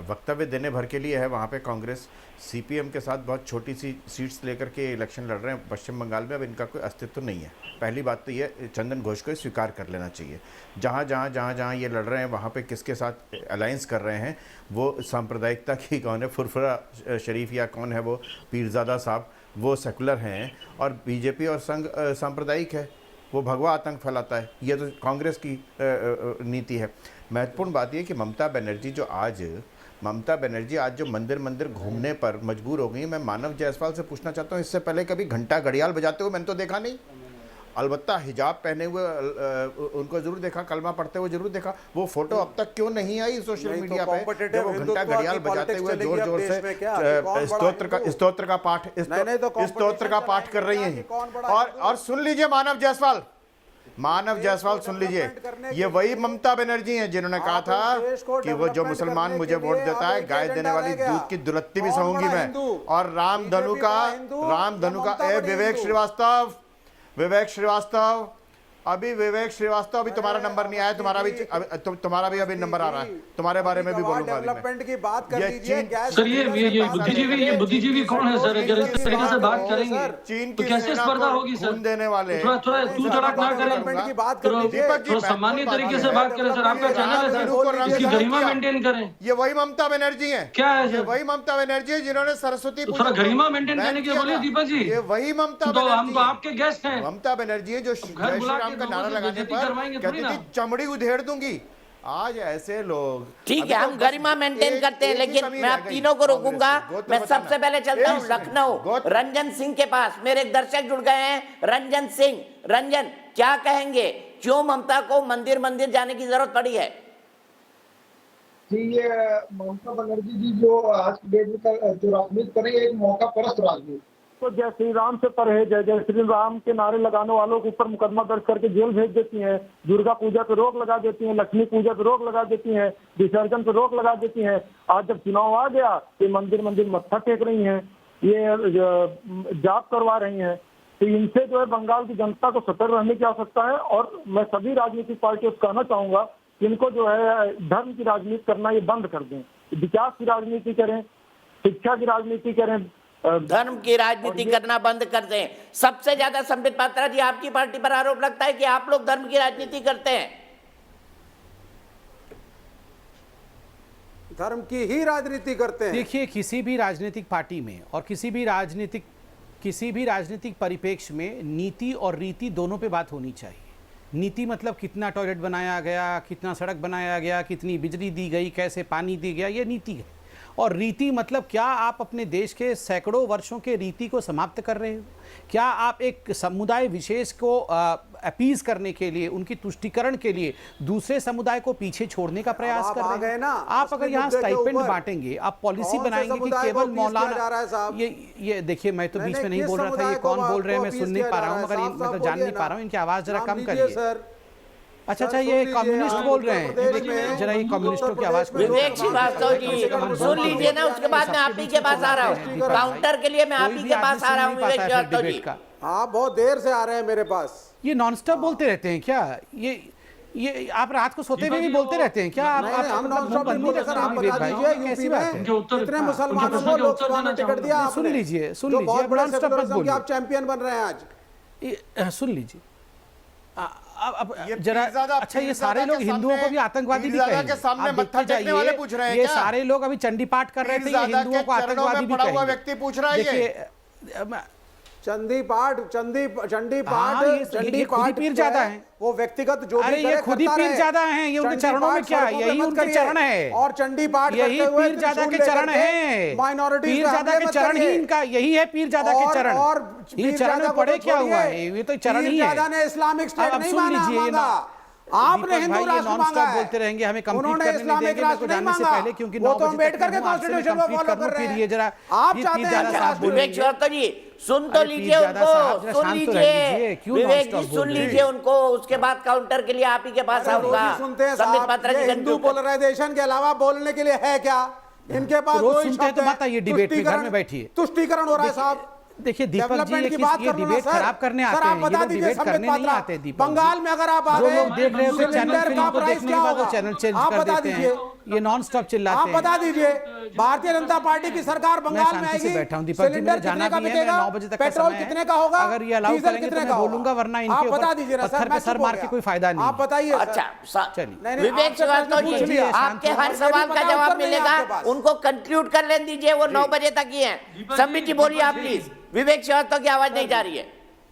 वक्तव्य देने भर के लिए है। वहाँ पे कांग्रेस सीपीएम के साथ बहुत छोटी सी सीट्स लेकर के इलेक्शन लड़ रहे हैं पश्चिम बंगाल में। अब इनका कोई अस्तित्व नहीं है। पहली बात तो ये चंदन घोष को स्वीकार कर लेना चाहिए। जहाँ ये लड़ रहे हैं वहाँ पे किसके साथ अलायंस कर रहे हैं, वो सांप्रदायिकता की कौन है, फुरफुरा शरीफ या कौन है वो पीरजादा साहब, वो सेकुलर हैं, और बीजेपी और संघ सांप्रदायिक है, वो भगवा आतंक फैलाता है। ये तो कांग्रेस की नीति है। महत्वपूर्ण बात यह कि ममता बनर्जी आज जो मंदिर घूमने पर मजबूर हो गई। मैं मानव जायसवाल से पूछना चाहता हूँ, इससे पहले कभी घंटा घड़ियाल बजाते हुए मैंने तो देखा नहीं। अलबत्ता हिजाब पहने हुए उनको जरूर देखा, कलमा पढ़ते हुए जरूर देखा। वो फोटो अब तक क्यों नहीं आई सोशल मीडिया पे, जब वो घंटा घड़ियाल बजाते हुए जोर जोर से स्तोत्र का पाठ कर रही हैं। और सुन लीजिए मानव जायसवाल सुन लीजिए, ये वही ममता बनर्जी हैं जिन्होंने कहा था कि वो जो मुसलमान मुझे वोट देता है, गाय देने वाली दूध की दुलत्ती भी सहूंगी मैं। और रामधनु का विवेक श्रीवास्तव, अभी तुम्हारा नंबर नहीं आया, तुम्हारा भी अभी नंबर आ रहा है, तुम्हारे बारे में भी बोलूंगा। डेवलपमेंट की बात कर लीजिए। सर ये बुद्धिजीवी कौन है सर? अगर इस तरीके से बात करेंगे चीन तो कैसे स्पर्धा होगी सर? देने वाले थोड़ा तू तड़क ना करें, थोड़ा सामान्य तरीके से बात करें सर। आपका चैनल है सर, इसकी गरिमा मेंटेन करें। ये वही ममता बनर्जी है। क्या है सर? वही ममता बनर्जी है जिन्होंने सरस्वती थोड़ा गरिमा मेंटेन करने के लिए बोलिए दीपक जी। ये वही ममता तो हम तो आपके गेस्ट हैं। ममता बनर्जी है जो जय श्री राम का नारा लगाने पर कहती थी चमड़ी उधेड़ दूंगी। आज ऐसे लोग, ठीक है, हम गरिमा मेंटेन करते हैं, लेकिन मैं आप तीनों को रोकूंगा। मैं सबसे पहले चलता हूँ लखनऊ, रंजन सिंह के पास। मेरे एक दर्शक जुड़ गए हैं, रंजन सिंह। रंजन, क्या कहेंगे, क्यों ममता को मंदिर जाने की जरूरत पड़ी है? जी, ये ममता बनर्जी जी जो आज की डेट में जो राजनीति कर रही है, एक मौका परस्त राजनीति। तो जय श्री राम से परहेज है, जय श्री राम के नारे लगाने वालों के ऊपर मुकदमा दर्ज करके जेल भेज देती हैं, दुर्गा पूजा पे रोक लगा देती हैं, लक्ष्मी पूजा पे रोक लगा देती हैं, विसर्जन पे रोक लगा देती हैं। आज जब चुनाव आ गया तो मंदिर मत्था टेक रही हैं, ये जाप करवा रही हैं। तो इनसे जो है बंगाल की जनता को सतर्क रहने की आवश्यकता है। और मैं सभी राजनीतिक पार्टियों को कहना चाहूंगा, इनको जो है धर्म की राजनीति करना ये बंद कर दें, विकास की राजनीति करें, शिक्षा की राजनीति करें, धर्म की राजनीति करना बंद कर दें। सबसे ज्यादा संबित पात्रा जी, आपकी पार्टी पर आरोप लगता है कि आप लोग धर्म की राजनीति करते हैं। धर्म की ही राजनीति करते हैं। देखिए, किसी भी राजनीतिक पार्टी में और किसी भी राजनीतिक परिप्रेक्ष्य में नीति और रीति दोनों पे बात होनी चाहिए। नीति मतलब कितना टॉयलेट बनाया गया, कितना सड़क बनाया गया, कितनी बिजली दी गई, कैसे पानी दी गया, ये नीति है। और रीति मतलब क्या आप अपने देश के सैकड़ों वर्षों के रीति को समाप्त कर रहे हो? क्या आप एक समुदाय विशेष को अपीज करने के लिए, उनकी तुष्टिकरण के लिए दूसरे समुदाय को पीछे छोड़ने का प्रयास कर रहे हैं? आप अगर यहाँ स्टाइपेंड बांटेंगे, आप पॉलिसी बनाएंगे कि केवल मौलाना, ये देखिए, मैं तो बीच में नहीं बोल रहा था, ये कौन बोल रहे हैं मैं सुन नहीं पा रहा हूँ, मगर मैं तो जान नहीं पा रहा हूँ। इनकी आवाज जरा कम करिए। अच्छा, ये कम्युनिस्ट बोल रहे हैं, जरा ये कम्युनिस्टों की आवाज। विवेक श्रीवास्तव जी सुन लीजिए ना, उसके बाद मैं आप ही के पास आ रहा हूँ, काउंटर के लिए मैं आप ही के पास आ रहा हूँ। विवेक श्रीवास्तव जी, आप बहुत देर से आ रहे हैं मेरे पास। ये नॉन स्टॉप बोलते रहते हैं क्या? ये आप रात को सोते हुए भी बोलते रहते हैं क्या? आप कितने मुसलमानों को लोकसभा में टिकट दिया? सुन लीजिए, आप नॉन स्टॉप मत बोलिए। आप चैंपियन बन रहे हैं आज। सुन लीजिए अब जरा अच्छा, ये सारे लोग हिंदुओं को भी आतंकवादी भी कहेंगे। आप देखते जाइए, ये सारे लोग अभी चंडी पाठ कर रहे थे, ये हिंदुओं को आतंकवादी भी कहेंगे। व्यक्ति पूछ रहा है देखिए चंडी पाठ पीर ज्यादा है, वो व्यक्तिगत जो अरे ये खुद ही पीर ज्यादा हैं, ये उनके चरणों में क्या है, यही उनके चरण है। और चंडी पाठ यही पीर ज्यादा के चरण है, माइनॉरिटी पीर ज्यादा के चरण ही इनका यही है, पीर ज्यादा के चरण। और ये चरण में पड़े क्या हुआ है, ये तो चरण ही है। ज्यादा ने इस्लामिक स्टेट नहीं मांगा, आपने हिंदू राष्ट्र मांगा है। बोलते रहेंगे हमें कंप्लीट उन्होंने करने नहीं इस्लामिक देंगे, राष्ट्र मैं नहीं जानने से मांगा, पहले क्योंकि वो 9 तो बजे अम्बेडकर के तक कॉन्स्टिट्यूशन को फॉलो कर रहे हैं। ये जरा आप चाहते हैं विवेक श्रीवास्तव जी सुन तो लीजिए उनको, सुन लीजिए विवेक जी, सुन लीजिए उनको, उसके बाद काउंटर के लिए आप ही के पास आऊंगा। सुनते हैं संबित साहब, पात्रा ये जी हिंदू पोलराइजेशन के अलावा बोलने के लिए है क्या इनके पास? रोज सुनते हैं तो बताइए, डिबेट में घर में बैठिए। तुष्टीकरण हो रहा है साहब। देखिए दीपक जी, की बात ये डिबेट खराब करने आते हैं, ये लोग डिबेट करने नहीं आते। दीपक बंगाल में अगर आप आ जो गए, लोग देख रहे होते चैनल, फिर इनको प्राइस देखने क्या के बाद वो होगा? चैनल चेंज आप कर बता देते दीजिए, हैं, ये नॉन स्टॉप चिल्लाते आप हैं। बता दीजिए, भारतीय जनता पार्टी की सरकार बंगाल में आएगी, बैठा हूं दीपक जी, सिलेंडर मुझे जाना कितने का भी है, मैं बिकेगा, 9 बजे तक का पेट्रोल समय है। कितने का होगा, अगर ये अलाउ डीजल करेंगे तो कितने मैं का होगा? बोलूंगा, वरना आप इनके बता ऊपर दीजिए ना सर, पत्थर मैं पे सर चुप मार हो के गया। कोई फायदा नहीं। आप बताइए अच्छा चलिए विवेक श्रीवास्तव जी, आपके हर सवाल का जवाब मिलेगा, उनको कंक्लूड कर लेने दीजिए, वो 9 बजे तक ही है। संबित जी बोलिए आप प्लीज, विवेक श्रीवास्तव की आवाज नहीं जा रही है।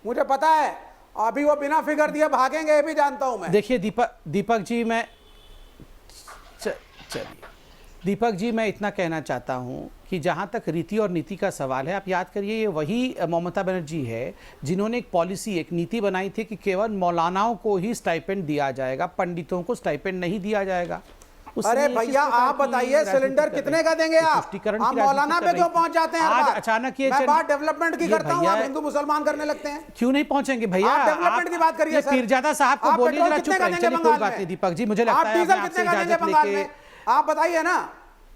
मुझे पता है अभी वो बिना फिगर दिए भागेंगे, ये भी जानता हूं मैं। देखिए दीपक जी, मैं चलिए दीपक जी, मैं इतना कहना चाहता हूं कि जहां तक रीति और नीति का सवाल है, आप याद करिए, ये वही ममता बनर्जी है जिन्होंने एक पॉलिसी, एक नीति बनाई थी कि केवल मौलानाओं को ही स्टाइपेंड दिया जाएगा, पंडितों को स्टाइपेंड नहीं दिया जाएगा। अरे भैया आप बताइए, सिलेंडर कितने का देंगे आप? आप मौलाना पे क्यों पहुंच जाते हैं? आज अचानक ये मैं बात डेवलपमेंट की करता हूं, आप हिंदू मुसलमान करने लगते हैं। क्यों नहीं पहुंचेंगे भैया? आप डेवलपमेंट की बात करिए सर। पीरजादा साहब को बोलिए जरा चुप रहिए। चलिए कोई बात नहीं दीपक जी, मुझे लगता है डीजल कितने का देंगे बंगाल में? आप बताइए ना।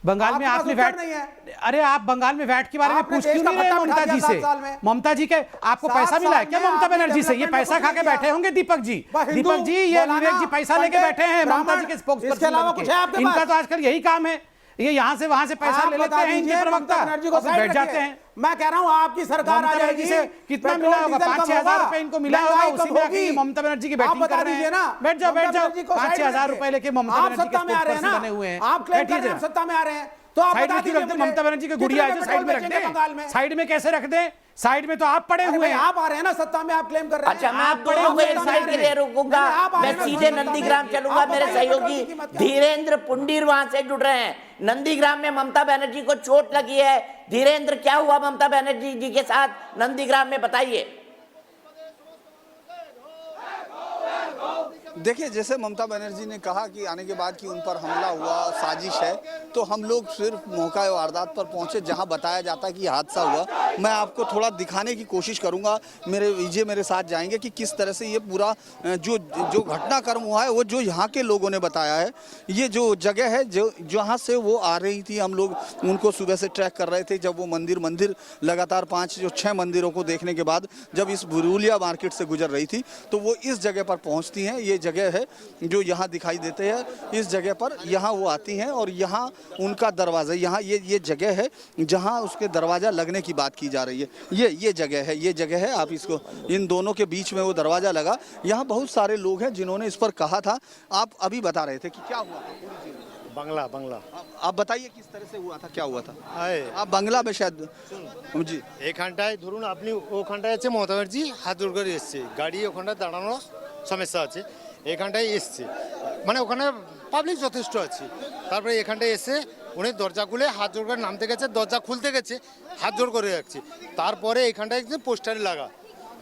बंगाल में आपने वैट नहीं है, अरे आप बंगाल में वैट के बारे में पूछ क्यों नहीं रहे ममता जी से? ममता जी के आपको पैसा मिला है क्या ममता बनर्जी से? ये पैसा खा के बैठे होंगे दीपक जी। दीपक जी, ये विवेक जी पैसा लेके बैठे हैं ममता जी के स्पोक्स पर्सन। इनका तो आजकल यही काम है, ये यहाँ से वहां से पैसा ले लेते हैं इनके प्रवक्ता और बैठ जाते हैं। मैं कह रहा हूँ आपकी सरकार आ जाएगी, कितना मिला होगा? 5-6 रुपए इनको मिला होगा, उसी में आके ममता बनर्जी की बैटिंग कर रहे हैं। बैठ जाओ 5-6 रुपए लेके ममता बनर्जी के स्पोक्स पर्सन बने हुए हैं। आप क्लेम कर रहे हैं सत्ता में आ रहे हैं, तो आप साइड में क्यों रखते? ममता बनर्जी की गुड़िया है जो साइड में रखते हैं। साइड में कैसे रख दें? साइड में तो आप पड़े हुए हैं। आप आ रहे हैं ना सत्ता में, आप क्लेम कर रहे हैं। अच्छा, मैं आप पड़े हुए साइड के लिए रुकूंगा, मैं सीधे नंदीग्राम चलूंगा। मेरे सहयोगी धीरेन्द्र पुंडीर वहां से जुड़ रहे हैं। नंदीग्राम में ममता बनर्जी को चोट लगी है। धीरेन्द्र, क्या हुआ ममता बनर्जी जी के साथ नंदीग्राम में, बताइए। देखिए, जैसे ममता बनर्जी ने कहा कि आने के बाद कि उन पर हमला हुआ, साजिश है, तो हम लोग सिर्फ मौका वारदात पर पहुंचे जहां बताया जाता है कि हादसा हुआ। मैं आपको थोड़ा दिखाने की कोशिश करूंगा, मेरे विजय मेरे साथ जाएंगे कि किस तरह से ये पूरा जो घटनाक्रम हुआ है वो जो यहाँ के लोगों ने बताया है। ये जो जगह है जो जहाँ से वो आ रही थी, हम लोग उनको सुबह से ट्रैक कर रहे थे। जब वो मंदिर लगातार 5-6 मंदिरों को देखने के बाद जब इस बुरुलिया मार्केट से गुजर रही थी तो वो इस जगह पर पहुँचती हैं। ये जगह है जो यहाँ दिखाई देते हैं, इस जगह पर यहाँ वो आती हैं और यहाँ उनका दरवाज़ा, यहाँ ये जगह है जहाँ उसके दरवाज़ा लगने की बात की जा रही है। ये जगह है, आप इसको, इन दोनों के बीच में वो दरवाज़ा लगा। यहाँ बहुत सारे लोग हैं जिन्होंने इस पर कहा था। आप अभी बता रहे थे कि क्या हुआ था? बांग्ला आप बताइए किस तरह से हुआ था, क्या हुआ था? आप বাংলা में शायद জি এখানটায় ধরুন আপনি ওখানটায় আছে মমতা ব্যানার্জি হাত জোড় করে এসছে, গাড়ি ওখানটায় দাঁড়ানোর সমস্যা আছে, এখানটায় এসছে, মানে ওখানে পাবলিক যথেষ্ট আছে। তারপরে এখানটায় এসে উনি দরজা খুলে হাত জোড় করে নামতে গেছে, দরজা খুলতে গেছে, হাত জোড় করে রাখছে। তারপরে এখানটায় একদম পোস্টারে লাগা,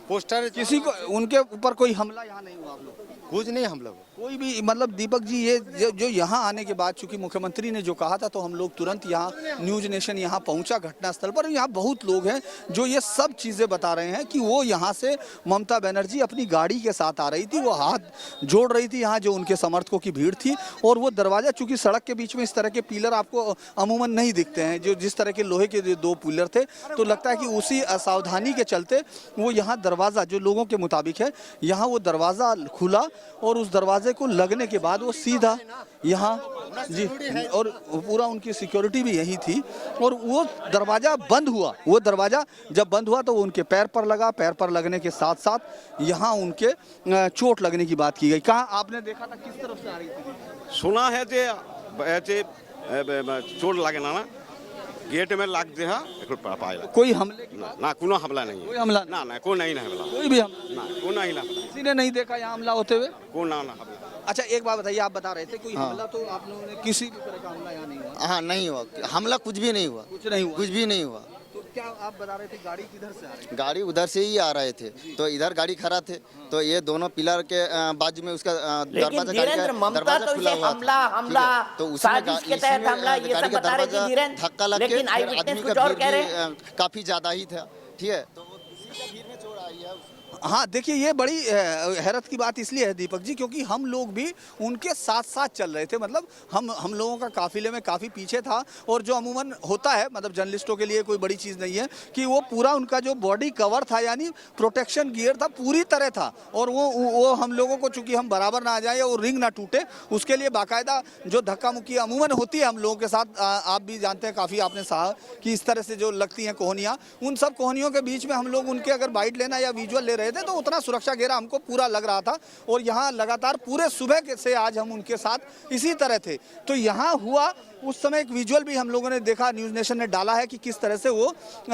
पोस्टर किसी को उनके ऊपर कोई हमला यहाँ नहीं हुआ? आप लोग कुछ नहीं हमला हुआ कोई भी, मतलब दीपक जी ये जो यहाँ आने के बाद चूंकि मुख्यमंत्री ने जो कहा था तो हम लोग तुरंत यहाँ न्यूज नेशन यहाँ पहुँचा घटनास्थल पर। यहाँ बहुत लोग हैं जो ये सब चीज़ें बता रहे हैं कि वो यहाँ से ममता बनर्जी अपनी गाड़ी के साथ आ रही थी, वो हाथ जोड़ रही थी यहाँ जो उनके समर्थकों की भीड़ थी, और वो दरवाज़ा, चूँकि सड़क के बीच में इस तरह के पिलर आपको अमूमन नहीं दिखते हैं, जो जिस तरह के लोहे के 2 पिलर थे, तो लगता है कि उसी असावधानी के चलते वो यहाँ दरवाज़ा, जो लोगों के मुताबिक है, यहाँ वो दरवाज़ा खुला और उस दरवाजे दरवाजे को लगने के बाद वो सीधा यहाँ जी, और पूरा उनकी सिक्योरिटी भी यही थी, और वो दरवाजा बंद हुआ। वो दरवाजा जब बंद हुआ तो वो उनके पैर पर लगा, पैर पर लगने के साथ साथ यहाँ उनके चोट लगने की बात की गई। कहाँ आपने देखा था, किस तरफ से आ रही थी? सुना है जे ऐसे चोट लगे ना गेट में लग दे पाया। कोई हमले ना कोनो हमला नहीं, कोई हमला ना कोई नहीं हमला, कोई भी हमला ना कोई नहीं हमला, किसी ने नहीं देखा यहाँ हमला होते हुए? कोई ना हमला। अच्छा एक बात बताइए, आप बता रहे थे कोई हमला, तो आप लोगों ने किसी भी तरह का हमला यहाँ नहीं हुआ? हाँ नहीं हुआ, हमला कुछ भी नहीं हुआ, कुछ नहीं हुआ, कुछ भी नहीं हुआ। तो क्या आप बता रहे थे गाड़ी किधर से आ रही? गाड़ी उधर से ही आ रहे थे, तो इधर गाड़ी खड़ा थे, तो ये दोनों पिलर के बाजू में उसका दरवाजा, धीरेन्द्र, ममता तो इसे हमला तो साजिश के तहत हमला ये सब बता रही थी धीरेन्द्र, धक्का लग लेकिन आई विटनेस कुछ और कह रहे हैं। काफी ज्यादा ही था, ठीक है। हाँ देखिए, ये बड़ी हैरत की बात इसलिए है दीपक जी, क्योंकि हम लोग भी उनके साथ साथ चल रहे थे। मतलब हम लोगों का काफिले में काफ़ी पीछे था, और जो अमूमन होता है, मतलब जर्नलिस्टों के लिए कोई बड़ी चीज़ नहीं है कि वो पूरा उनका जो बॉडी कवर था, यानी प्रोटेक्शन गियर था, पूरी तरह था, और वो हम लोगों को, चूंकि हम बराबर ना आ जाए और रिंग ना टूटे, उसके लिए बाकायदा जो धक्का मुक्की अमूमन होती है हम लोगों के साथ, आप भी जानते हैं, काफ़ी आपने सहा कि इस तरह से जो लगती हैं कोहनियाँ, उन सब कोहनियों के बीच में हम लोग उनके अगर बाइट लेना या विजुअल ले रहे थे तो उतना सुरक्षा घेरा हमको पूरा लग रहा था। और यहाँ लगातार पूरे सुबह से आज हम उनके साथ इसी तरह थे। तो यहाँ हुआ उस समय एक विजुअल भी हम लोगों ने देखा, न्यूज़ नेशन ने डाला है कि किस तरह से वो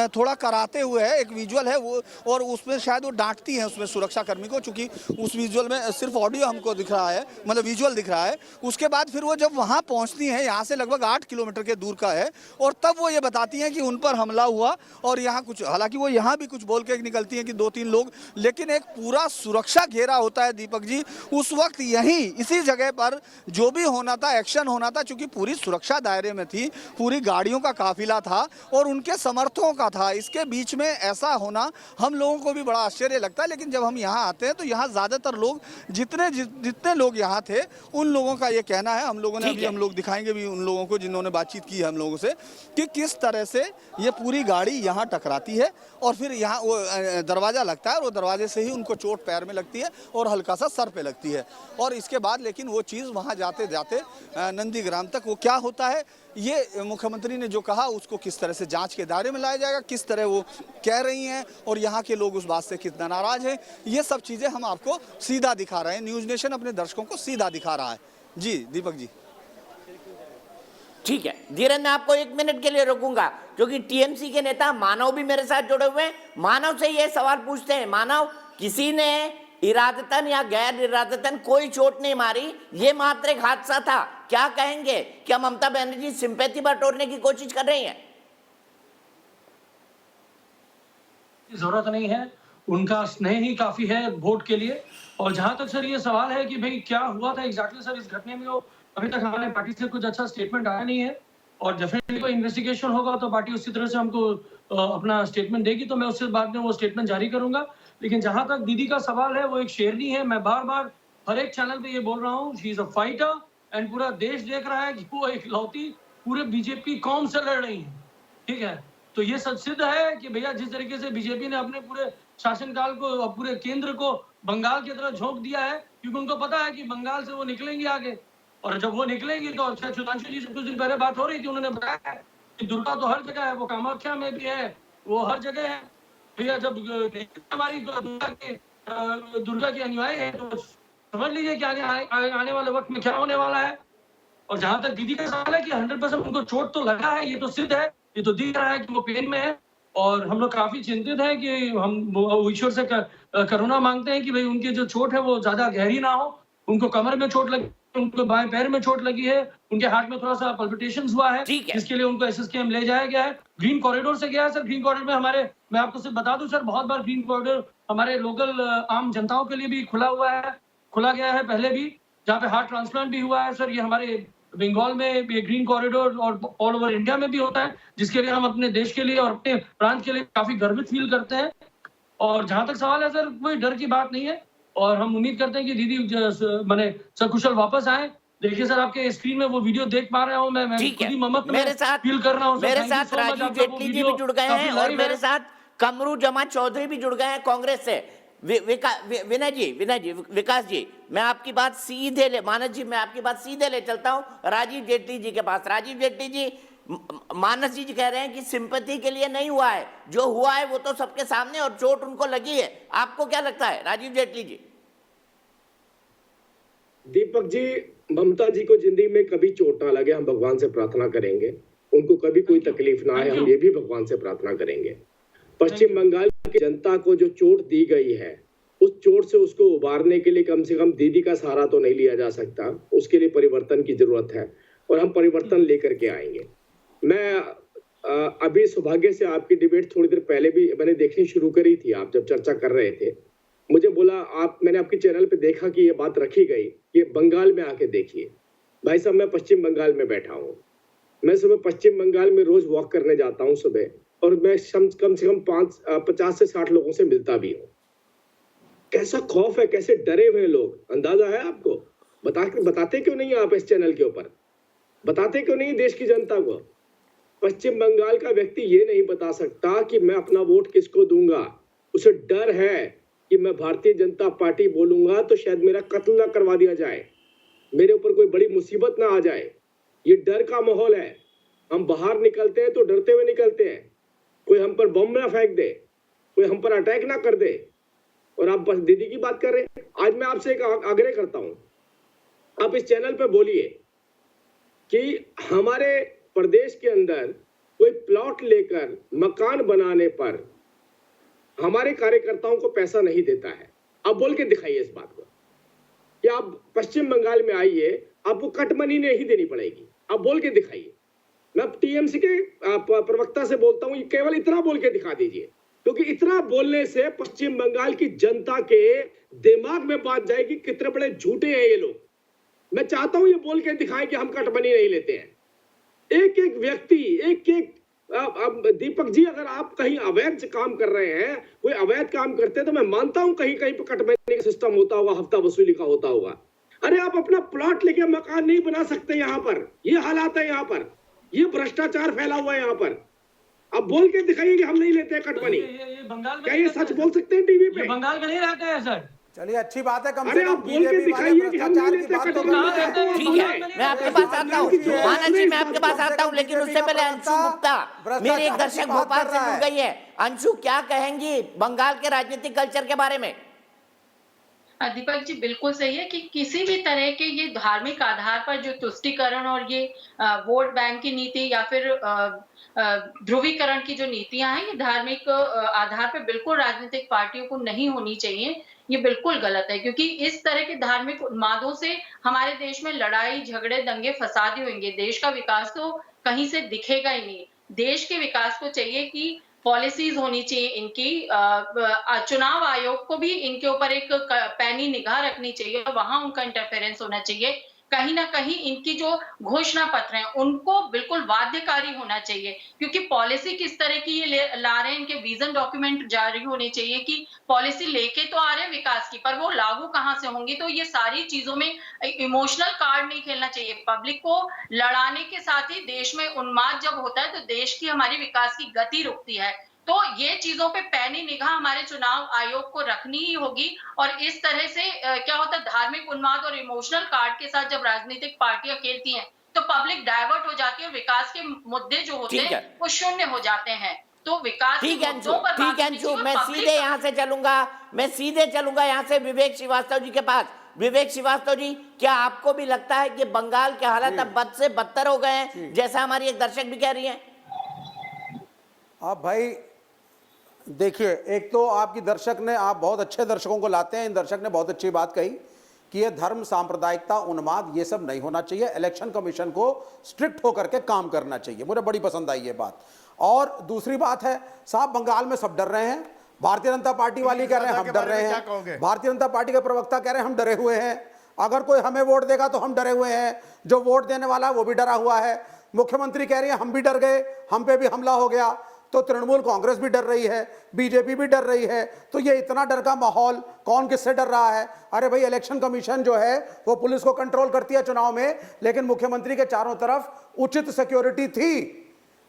थोड़ा कराते हुए है, एक विजुअल है वो, और उसमें शायद वो डांटती हैं उसमें सुरक्षाकर्मी को, चूंकि उस विजुअल में सिर्फ ऑडियो हमको दिख रहा है, मतलब विजुअल दिख रहा है। उसके बाद फिर वो जब वहाँ पहुँचती हैं, यहाँ से लगभग 8 किलोमीटर के दूर का है, और तब वो ये बताती हैं कि उन पर हमला हुआ, और यहाँ कुछ, हालांकि वो यहाँ भी कुछ बोल के निकलती हैं कि 2-3 लोग, लेकिन एक पूरा सुरक्षा घेरा होता है दीपक जी। उस वक्त यहीं इसी जगह पर जो भी होना था, एक्शन होना था, चूंकि पूरी सुरक्षा दायरे में थी, पूरी गाड़ियों का काफिला था और उनके समर्थकों का था, इसके बीच में ऐसा होना हम लोगों को भी बड़ा आश्चर्य लगता है। लेकिन जब हम यहाँ आते हैं तो यहाँ ज्यादातर लोग, जितने लोग यहाँ थे, उन लोगों का ये कहना है, हम लोगों ने अभी, हम लोग दिखाएंगे भी उन लोगों को जिन्होंने बातचीत की है हम लोगों से, कि किस तरह से ये पूरी गाड़ी यहाँ टकराती है और फिर यहाँ वो दरवाजा लगता है, और वो दरवाजे से ही उनको चोट पैर में लगती है और हल्का सा सर पे लगती है। और इसके बाद लेकिन वो चीज़ वहाँ जाते जाते नंदीग्राम तक वो क्या होता है, ये मुख्यमंत्री ने जो कहा उसको किस तरह से जांच के दायरे में लाया जाएगा, किस तरह वो कह रही हैं और यहाँ के लोग उस बात से कितना नाराज हैं, ये सब चीज़ें हम आपको सीधा दिखा रहे हैं। न्यूज़ नेशन अपने दर्शकों को सीधा दिखा रहा है। जी दीपक जी। ठीक है धीरेन्द्र, मैं आपको 1 मिनट के लिए रोकूंगा, क्योंकि टीएमसी के नेता मानव भी मेरे साथ जुड़े हुए हैं। मानव से ये सवाल पूछते हैं, मानव, किसी ने इरादतन या गैर इरादतन कोई चोट नहीं मारी, ये मात्र एक हादसा था, क्या कहेंगे? क्या ममता बनर्जी सिंपैथी बटोरने की कोशिश कर रही हैं? जरूरत नहीं है, उनका स्नेह ही काफी है वोट के लिए। और जहां तक सर ये सवाल है कि भाई क्या हुआ था एग्जैक्टली सर इस घटने में, वो अभी तक हमारे पार्टी से कुछ अच्छा स्टेटमेंट आया नहीं है, और डेफिनेटली कोई इन्वेस्टिगेशन होगा तो पार्टी उसी तरह से हमको अपना स्टेटमेंट देगी, तो मैं उससे बाद में वो स्टेटमेंट जारी करूंगा। लेकिन जहां तक दीदी का सवाल है, वो एक शेरनी है, मैं बार बार हर एक चैनल पे ये बोल रहा हूँ, she is a fighter, and पूरा देश देख रहा है कि वो इकलौती पूरे बीजेपी कौम से लड़ रही है, ठीक है। तो ये सब सिद्ध है कि भैया जिस तरीके से बीजेपी ने अपने पूरे शासनकाल को, पूरे केंद्र को बंगाल की तरह झोंक दिया है, क्योंकि उनको पता है कि बंगाल से वो निकलेंगे आगे, और जब वो निकलेंगी तो सुधांशु जी से कुछ दिन पहले बात हो रही थी, उन्होंने बताया कि दुर्गा तो हर जगह है, वो कामाख्या में भी है, वो हर जगह है। भैया जब हमारी दुर्गा की अनुयायी है तो समझ लीजिए कि आने वाले वक्त में क्या होने वाला है। और जहां तक दीदी का सवाल है कि 100% उनको चोट तो लगा है, ये तो सिद्ध है, ये तो दिख रहा है कि वो पेन में है, और हम लोग काफी चिंतित हैं कि हम ईश्वर से करुणा मांगते हैं कि भाई उनकी जो चोट है वो ज्यादा गहरी ना हो। उनको कमर में चोट लगी, उनको बाएं पैर में चोट लगी है, उनके हार्ट में थोड़ा सा पल्पिटेशंस हुआ है, जिसके लिए उनको एसएसकेएम ले जाया गया है। ग्रीन कॉरिडोर से गया है सर, ग्रीन कॉरिडोर में हमारे, मैं आपको सिर्फ बता दूं सर, बहुत बार ग्रीन कॉरिडोर हमारे लोकल आम जनताओं के लिए भी खुला गया है पहले भी, जहाँ पे हार्ट ट्रांसप्लांट भी हुआ है सर। ये हमारे बंगाल में ये ग्रीन कॉरिडोर और ऑल ओवर इंडिया में भी होता है, जिसके लिए हम अपने देश के लिए और अपने प्रांत के लिए काफी गर्वित फील करते हैं। और जहां तक सवाल है सर, कोई डर की बात नहीं है, और हम उम्मीद करते हैं कि दीदी मैंने सकुशल वापस आए। देखिए सर, आपके स्क्रीन में वो वीडियो देख पा रहा हूँ मैं खुद ही ममत मेरे साथ फील कर रहा हूँ। मेरे साथ राजीव जेटली जी भी जुड़ गए हैं, और मेरे साथ कमरू जमा चौधरी भी जुड़ गए हैं कांग्रेस से। विनय जी, विकास जी, मैं आपकी बात सीधे ले, मानस जी मैं आपकी बात सीधे ले चलता हूं राजीव जेटली जी के पास। राजीव जेटली जी, मानस जी कह रहे हैं कि सिंपैथी के लिए नहीं हुआ है, जो हुआ है वो तो सबके सामने और चोट उनको लगी है। आपको क्या लगता है राजीव जेटली जी? दीपक जी, ममता जी को जिंदगी में कभी चोट ना लगे, हम भगवान से प्रार्थना करेंगे। उनको कभी कोई तकलीफ ना आए, हम ये भी भगवान से प्रार्थना करेंगे। पश्चिम बंगाल की जनता को जो चोट दी गई है, उस चोट से उसको उबारने के लिए कम से कम दीदी का सहारा तो नहीं लिया जा सकता। उसके लिए परिवर्तन की जरूरत है और हम परिवर्तन लेकर के आएंगे। मैं अभी सौभाग्य से आपकी डिबेट थोड़ी देर पहले भी मैंने देखनी शुरू करी थी। आप जब चर्चा कर रहे थे, मुझे बोला मैंने आपके चैनल पे देखा कि ये बात रखी गई, ये बंगाल में आके देखिए। भाई साहब, मैं पश्चिम बंगाल में बैठा हूँ। मैं सुबह पश्चिम बंगाल में रोज वॉक करने जाता हूँ सुबह, और मैं कम से कम 50 से 60 लोगों से मिलता भी हूँ। कैसा खौफ है, कैसे डरे हुए लोग, अंदाजा है आपको? बताते क्यों नहीं आप इस चैनल के ऊपर? बताते क्यों नहीं देश की जनता को? पश्चिम बंगाल का व्यक्ति ये नहीं बता सकता कि मैं अपना वोट किसको दूंगा। उसे डर है कि मैं भारतीय जनता पार्टी बोलूंगा तो शायद मेरा कत्ल ना करवा दिया जाए, मेरे ऊपर कोई बड़ी मुसीबत ना आ जाए। ये डर का माहौल है। हम बाहर निकलते हैं तो डरते हुए निकलते हैं, कोई हम पर बम ना फेंक दे, कोई हम पर अटैक ना कर दे। और आप बस दीदी की बात कर रहे हैं। आज मैं आपसे एक आग्रह करता हूं, आप इस चैनल पे बोलिए कि हमारे प्रदेश के अंदर कोई प्लॉट लेकर मकान बनाने पर हमारे कार्यकर्ताओं को पैसा नहीं देता है। आप बोल के दिखाइए इस बात को कि आप पश्चिम बंगाल में आइए, आपको कट मनी नहीं देनी पड़ेगी। आप बोल के दिखाइए। मैं टीएमसी के प्रवक्ता से बोलता हूं, केवल इतना बोल के दिखा दीजिए, क्योंकि इतना बोलने से पश्चिम बंगाल की जनता के दिमाग में बात जाएगी कितने बड़े झूठे हैं ये लोग। मैं चाहता हूं ये बोल के दिखाएं कि हम कट मनी नहीं लेते हैं। एक एक व्यक्ति, एक दीपक जी, अगर आप कहीं अवैध काम कर रहे हैं, कोई अवैध काम करते हैं, तो मैं मानता हूं कहीं कहीं पे कट मनी का सिस्टम होता होगा, हफ्ता वसूली का होता होगा। अरे आप अपना प्लॉट लेके मकान नहीं बना सकते यहाँ पर। ये हालात है यहाँ पर, ये भ्रष्टाचार फैला हुआ है यहाँ पर। अब बोल के दिखाइए कि हम नहीं लेते कट मनी। क्या ये सच बोल सकते हैं टीवी पे? बंगाल में नहीं रहते हैं सर। चलिए, अच्छी बात है, कम अरे से कम आप बोल के दिखाइए कि हम नहीं लेते कट मनी। ठीक है, मैं आपके पास आता हूँ मानस जी, मैं आपके पास आता हूँ, लेकिन उससे पहले अंशु गुप्ता, मेरे एक दर्शक भोपाल से जुड़ गई है। अंशु, क्या कहेंगी बंगाल के राजनीतिक कल्चर के बारे में? दीपक जी, बिल्कुल सही है कि किसी भी तरह के ये धार्मिक आधार पर जो तुष्टीकरण और ये वोट बैंक की नीति या फिर ध्रुवीकरण की जो नीतियां हैं, ये धार्मिक आधार पर बिल्कुल राजनीतिक पार्टियों को नहीं होनी चाहिए। ये बिल्कुल गलत है, क्योंकि इस तरह के धार्मिक उन्मादों से हमारे देश में लड़ाई झगड़े दंगे फसाद होंगे। देश का विकास तो कहीं से दिखेगा ही नहीं। देश के विकास को चाहिए कि पॉलिसीज होनी चाहिए इनकी, चुनाव आयोग को भी इनके ऊपर एक पैनी निगाह रखनी चाहिए, वहां उनका इंटरफेरेंस होना चाहिए। कहीं ना कहीं इनकी जो घोषणा पत्र हैं उनको बिल्कुल बाध्यकारी होना चाहिए, क्योंकि पॉलिसी किस तरह की ये ला रहे हैं, इनके विजन डॉक्यूमेंट जारी होने चाहिए कि पॉलिसी लेके तो आ रहे हैं विकास की, पर वो लागू कहां से होंगी। तो ये सारी चीजों में इमोशनल कार्ड नहीं खेलना चाहिए। पब्लिक को लड़ाने के साथ ही देश में उन्माद जब होता है तो देश की हमारी विकास की गति रुकती है। तो ये चीजों पे पैनी निगाह हमारे चुनाव आयोग को रखनी ही होगी। और इस तरह से क्या होता है, धार्मिक उन्माद और इमोशनल कार्ड के साथ जब राजनीतिक पार्टियां खेलती हैं तो पब्लिक डाइवर्ट हो जाती है और विकास के मुद्दे जो होते हैं वो शून्य हो जाते हैं। तो विकास ठीक है अंशु, मैं सीधे यहाँ से चलूंगा यहाँ से विवेक श्रीवास्तव जी के पास। विवेक श्रीवास्तव जी, क्या आपको भी लगता है कि बंगाल के हालात अब बद से बदतर हो गए हैं, जैसा हमारी एक दर्शक भी कह रही है? आप भाई देखिए, एक तो आपकी दर्शक ने, आप बहुत अच्छे दर्शकों को लाते हैं, इन दर्शक ने बहुत अच्छी बात कही कि ये धर्म, सांप्रदायिकता, उन्माद, ये सब नहीं होना चाहिए। इलेक्शन कमीशन को स्ट्रिक्ट होकर के काम करना चाहिए। मुझे बड़ी पसंद आई ये बात। और दूसरी बात है, साहब बंगाल में सब डर रहे हैं। भारतीय जनता पार्टी वाली कह रहे हैं हम डर रहे हैं, भारतीय जनता पार्टी के प्रवक्ता कह रहे हैं हम डरे हुए हैं, अगर कोई हमें वोट देगा तो हम डरे हुए हैं, जो वोट देने वाला है वो भी डरा हुआ है। मुख्यमंत्री कह रही है हम भी डर गए, हम पे भी हमला हो गया। तो तृणमूल कांग्रेस भी डर रही है, बीजेपी भी डर रही है। तो ये इतना डर का माहौल, कौन किससे डर रहा है? अरे भाई, इलेक्शन कमीशन जो है वो पुलिस को कंट्रोल करती है चुनाव में, लेकिन मुख्यमंत्री के चारों तरफ उचित सिक्योरिटी थी।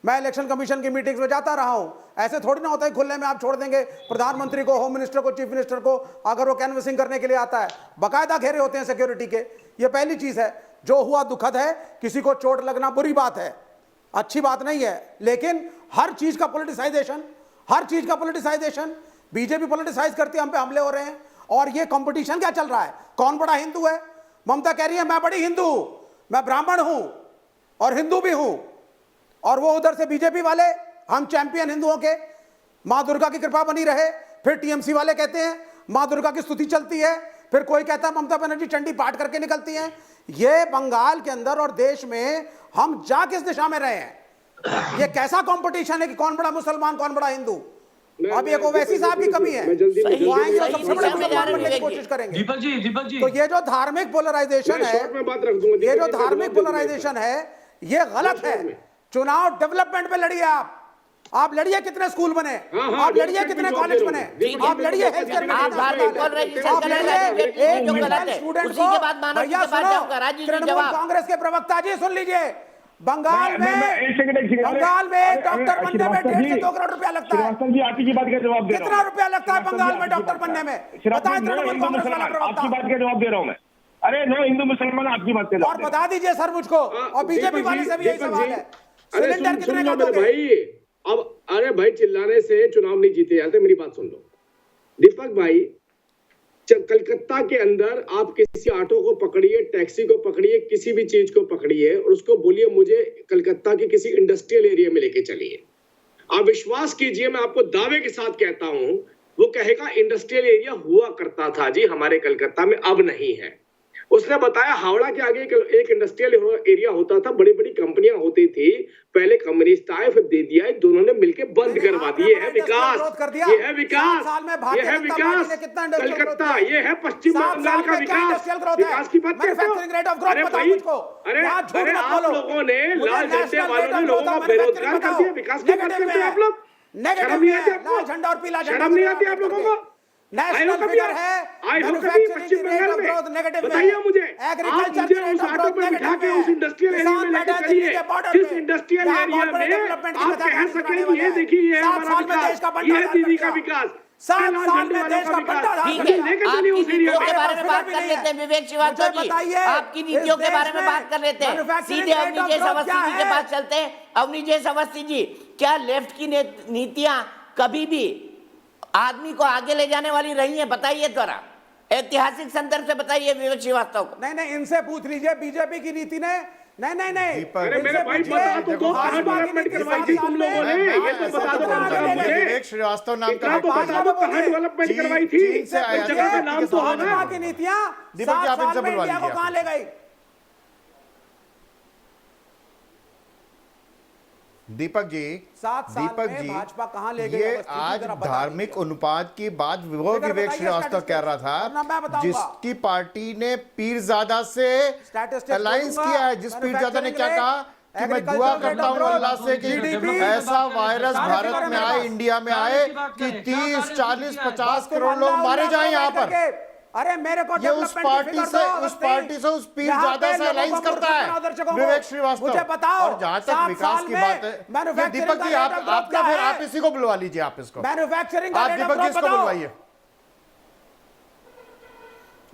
मैं इलेक्शन कमीशन की मीटिंग्स में जाता रहा हूं। ऐसे थोड़ी ना होता है खुले में आप छोड़ देंगे प्रधानमंत्री को, होम मिनिस्टर को, चीफ मिनिस्टर को, अगर वो कैनवसिंग करने के लिए आता है। बाकायदा घेरे होते हैं सिक्योरिटी के। ये पहली चीज है। जो हुआ दुखद है, किसी को चोट लगना बुरी बात है, अच्छी बात नहीं है, लेकिन हर चीज का पॉलिटिसाइजेशन, हर चीज का पॉलिटिसाइजेशन, बीजेपी पॉलिटिसाइज करती है, हम पे हमले हो रहे हैं। और ये कंपटीशन क्या चल रहा है, कौन बड़ा हिंदू है? ममता कह रही है मैं बड़ी हिंदू हूं, मैं ब्राह्मण हूं और हिंदू भी हूं, और वो उधर से बीजेपी वाले हम चैंपियन हिंदुओं के, मां दुर्गा की कृपा बनी रहे। फिर टीएमसी वाले कहते हैं मां दुर्गा की स्तुति चलती है, फिर कोई कहता है ममता बनर्जी चंडी पाठ करके निकलती हैं। ये बंगाल के अंदर और देश में हम जा किस दिशा में रहे हैं? ये कैसा कंपटीशन है कि कौन बड़ा मुसलमान, कौन बड़ा हिंदू? अब एक ओवैसी साहब की कमी है, वो आएंगे और सबसे बड़े मुसलमान बनने की कोशिश करेंगे। दीपक जी तो ये जो धार्मिक पोलराइजेशन है, ये जो धार्मिक पोलराइजेशन है, ये गलत है। चुनाव डेवलपमेंट पे लड़िए आप लड़िए कितने स्कूल बने, आप लड़िए कितने कॉलेज बने, आप लड़िए हेल्थ केयर में, आप स्टूडेंट को। भैया सुनो, तृणमूल कांग्रेस के प्रवक्ता जी सुन लीजिए, बंगाल में डॉक्टर बनने में 1.5 से 2 करोड़ रुपया लगता है। जी आपकी की बात का जवाब दे रहा हूं। कितना रुपया लगता है बंगाल में डॉक्टर बनने में? बताएं तृणमूल कांग्रेस वाला प्रवक्ता। आपकी बात का जवाब दे रहा हूं मैं। अरे नो हिंदू मुसलमान आपकी बात कर। और बता दीजिए सर मुझको, और बीजेपी वाले से भी यही सवाल है, सिलेंडर कितने का दोगे? भाई अब अरे भाई चिल्लाने से चुनाव नहीं जीते जाते, मेरी बात सुन लो। दीपक भाई, कलकत्ता के अंदर आप किसी ऑटो को पकड़िए, टैक्सी को पकड़िए, किसी भी चीज को पकड़िए और उसको बोलिए मुझे कलकत्ता के किसी इंडस्ट्रियल एरिया में लेके चलिए। आप विश्वास कीजिए, मैं आपको दावे के साथ कहता हूं, वो कहेगा इंडस्ट्रियल एरिया हुआ करता था जी हमारे कलकत्ता में, अब नहीं है। उसने बताया हावड़ा के आगे एक इंडस्ट्रियल एरिया होता था, बड़ी बड़ी कंपनियां होती थी, पहले कम्युनिस्ट आए फिर दे दिया, दोनों ने मिलकर बंद करवा दिए। है विकास, ये है विकास, ये है विकास कलकत्ता, ये है पश्चिम बंगाल का विकास। विकास की बात करते हो? अरे भाई, अरे आप लोगों ने लाल झंडे वालों ने लोगों को बेरोजगार कर दिया, विकास की बात करते हैं आप लोग? शर्म नहीं आती आपको? झंडा और पीला शर्म नहीं आती आप लोगों को? नेशनल फिगर है पश्चिम बंगाल में, बताइए मुझे, आप मुझे उस ऑटो पे बिठा के उस इंडस्ट्रियल एरिया में लेकर चलिए, जिस इंडस्ट्रियल एरिया में आप कह सकें ये देखिए ये हमारा विकास, ये दीदी का विकास, 7 साल में देश का बंटा आपकी नीतियों के बारे में बात कर लेते हैं विवेक श्रीवास्तव जी, आपकी नीतियों के बारे में बात कर लेते हैं। सीधे अवनीश अवस्थी जी के पास चलते हैं। अवनीश अवस्थी जी, क्या लेफ्ट की नीतियां कभी भी आदमी को आगे ले जाने वाली रही है? बताइए जरा, ऐतिहासिक संदर्भ से बताइए विवेक श्रीवास्तव को। नहीं, इनसे पूछ लीजिए बीजेपी की नीति ने। नहीं, अरे मेरे भाई बता दो, कहां डेवलपमेंट करवाई थी तुम लोगों ने, ये तो बता दो मुझे। विवेक श्रीवास्तव नाम का बता दो कहां डेवलपमेंट करवाई थी, जगह का नाम तो होगा। की नीतियां दीपक जी आप इनसे बुलवा लीजिए, कहां ले गई? दीपक जी, 7 साल में भाजपा कहां ले गई? ये आज धार्मिक अनुपात की बात वो विवेक श्रीवास्तव कह रहा था, जिसकी पार्टी ने पीरजादा से अलायंस किया है। जिस पीरजादा ने क्या कहा कि मैं दुआ करता हूं अल्लाह से कि ऐसा वायरस भारत में आए, इंडिया में आए कि 30, 40, 50 करोड़ लोग मारे जाएं यहाँ पर। अरे मेरे को ये उस पार्टी से उस पीरजादा से अलायंस करता है विवेक श्रीवास्तव। मुझे बताओ, और जहां तक विकास की बात है, दीपक जी आप इसी को बुलवा लीजिए, आप इसको मैन्युफैक्चरिंग, आप दीपक जी इसको बुलवाइए।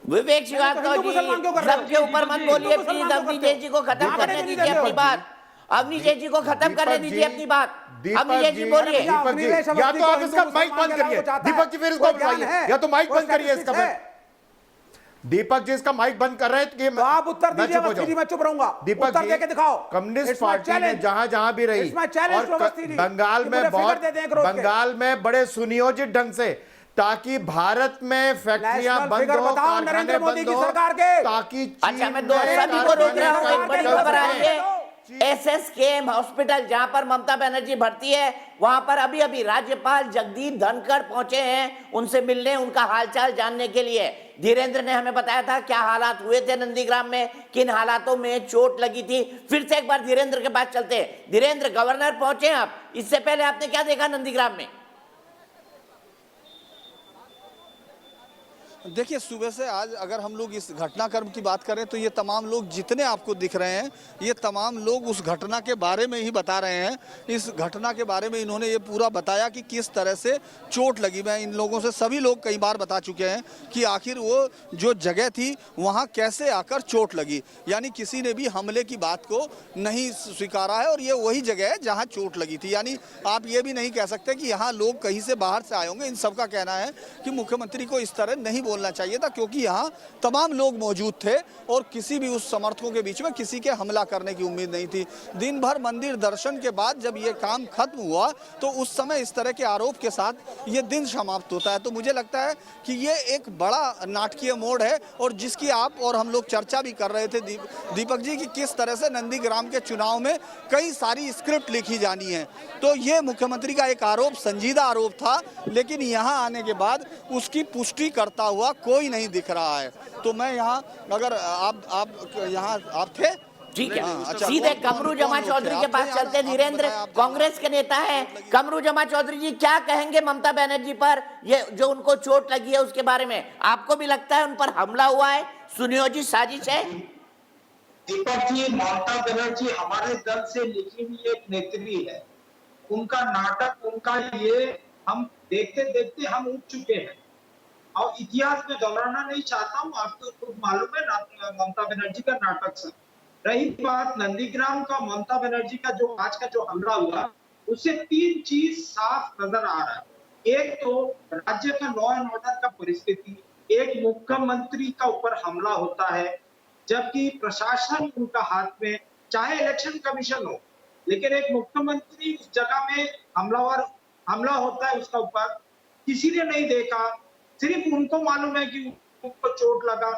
विवेक श्रीवास्तव जी, सबके ऊपर मत बोलिए प्लीज। अवनीश जी को खत्म करने दीजिए अपनी बात, अवनीश जी को खत्म करने दीजिए अपनी बात। अवनीश जी बोलिए। या तो आप इसका माइक बंद करिए दीपक जी, फिर इसको बुलवाइए, या तो माइक बंद करिए इसका। दीपक जी इसका माइक बंद कर रहे हैं तो आप उत्तर दीजिए, मैं चुप रहूंगा। दीपक जी देके दिखाओ। कम्युनिस्ट पार्टी ने जहां भी रही और बंगाल में बड़े सुनियोजित ढंग से, ताकि भारत में फैक्ट्रियां बंद हो, कारखाने बंद हो, ताकि अच्छा मैं सभी को रोक रहा हूं। एक बड़ी खबर आई है, SSKM हॉस्पिटल जहां पर ममता बनर्जी भर्ती है, वहां पर अभी राज्यपाल जगदीप धनखड़ पहुंचे हैं उनसे मिलने, उनका हालचाल जानने के लिए। धीरेन्द्र ने हमें बताया था क्या हालात हुए थे नंदीग्राम में, किन हालातों में चोट लगी थी। फिर से एक बार धीरेन्द्र के पास चलते हैं। धीरेन्द्र, गवर्नर पहुंचे आप, इससे पहले आपने क्या देखा नंदीग्राम में? देखिए, सुबह से आज अगर हम लोग इस घटनाक्रम की बात करें तो ये तमाम लोग जितने आपको दिख रहे हैं, ये तमाम लोग उस घटना के बारे में ही बता रहे हैं। इस घटना के बारे में इन्होंने ये पूरा बताया कि किस तरह से चोट लगी। मैं इन लोगों से, सभी लोग कई बार बता चुके हैं कि आखिर वो जो जगह थी वहाँ कैसे आकर चोट लगी। यानी किसी ने भी हमले की बात को नहीं स्वीकारा है और ये वही जगह है जहाँ चोट लगी थी। यानी आप ये भी नहीं कह सकते कि यहाँ लोग कहीं से बाहर से आए होंगे। इन सबका कहना है कि मुख्यमंत्री को इस तरह नहीं बोलना चाहिए था, क्योंकि यहाँ तमाम लोग मौजूद थे और किसी भी उस समर्थकों के बीच में किसी के हमला करने की उम्मीद नहीं थी। दिन भर मंदिर दर्शन के बाद जब ये काम खत्म हुआ तो उस समय इस तरह के आरोप के साथ ये दिन समाप्त होता है। तो मुझे लगता है कि ये एक बड़ा नाटकीय मोड़ है और जिसकी आप और हम लोग चर्चा भी कर रहे थे दीपक जी की किस तरह से नंदीग्राम के चुनाव में कई सारी स्क्रिप्ट लिखी जानी है। तो ये मुख्यमंत्री का एक आरोप, संजीदा आरोप था, लेकिन यहाँ आने के बाद उसकी पुष्टि करता हुआ कोई नहीं दिख रहा है। तो मैं यहाँ, अगर आप यहाँ आप थे, ठीक है, सीधे कमरू जमा चौधरी के पास चलते। धीरेन्द्र कांग्रेस के नेता हैं। कमरू जमा चौधरी जी, क्या कहेंगे ममता बनर्जी पर, ये जो उनको चोट लगी है उसके बारे में? आपको भी लगता है उन पर हमला हुआ है, सुनियोजित साजिश है? दीपक जी, ममता बनर्जी हमारे दल से लिखी हुई एक नेत्री है। उनका नाटक, उनका ये हम देखते देखते हम उठ चुके हैं और इतिहास में दोहराना नहीं चाहता हूँ। आपको खुद मालूम है ममता बनर्जी का नाटक सब। रही बात नंदीग्राम का, ममता बनर्जी का जो आज का जो हमला हुआ, उससे तीन चीज साफ नजर आ रहा है। एक तो राज्य का लॉ एंड ऑर्डर का परिस्थिति, एक मुख्यमंत्री का ऊपर हमला होता है जबकि प्रशासन उनका हाथ में, चाहे इलेक्शन कमीशन हो, लेकिन एक मुख्यमंत्री उस जगह में हमला होता है उसका ऊपर, किसी ने नहीं देखा। सिर्फ उनको मालूम है कि उनको चोट लगा,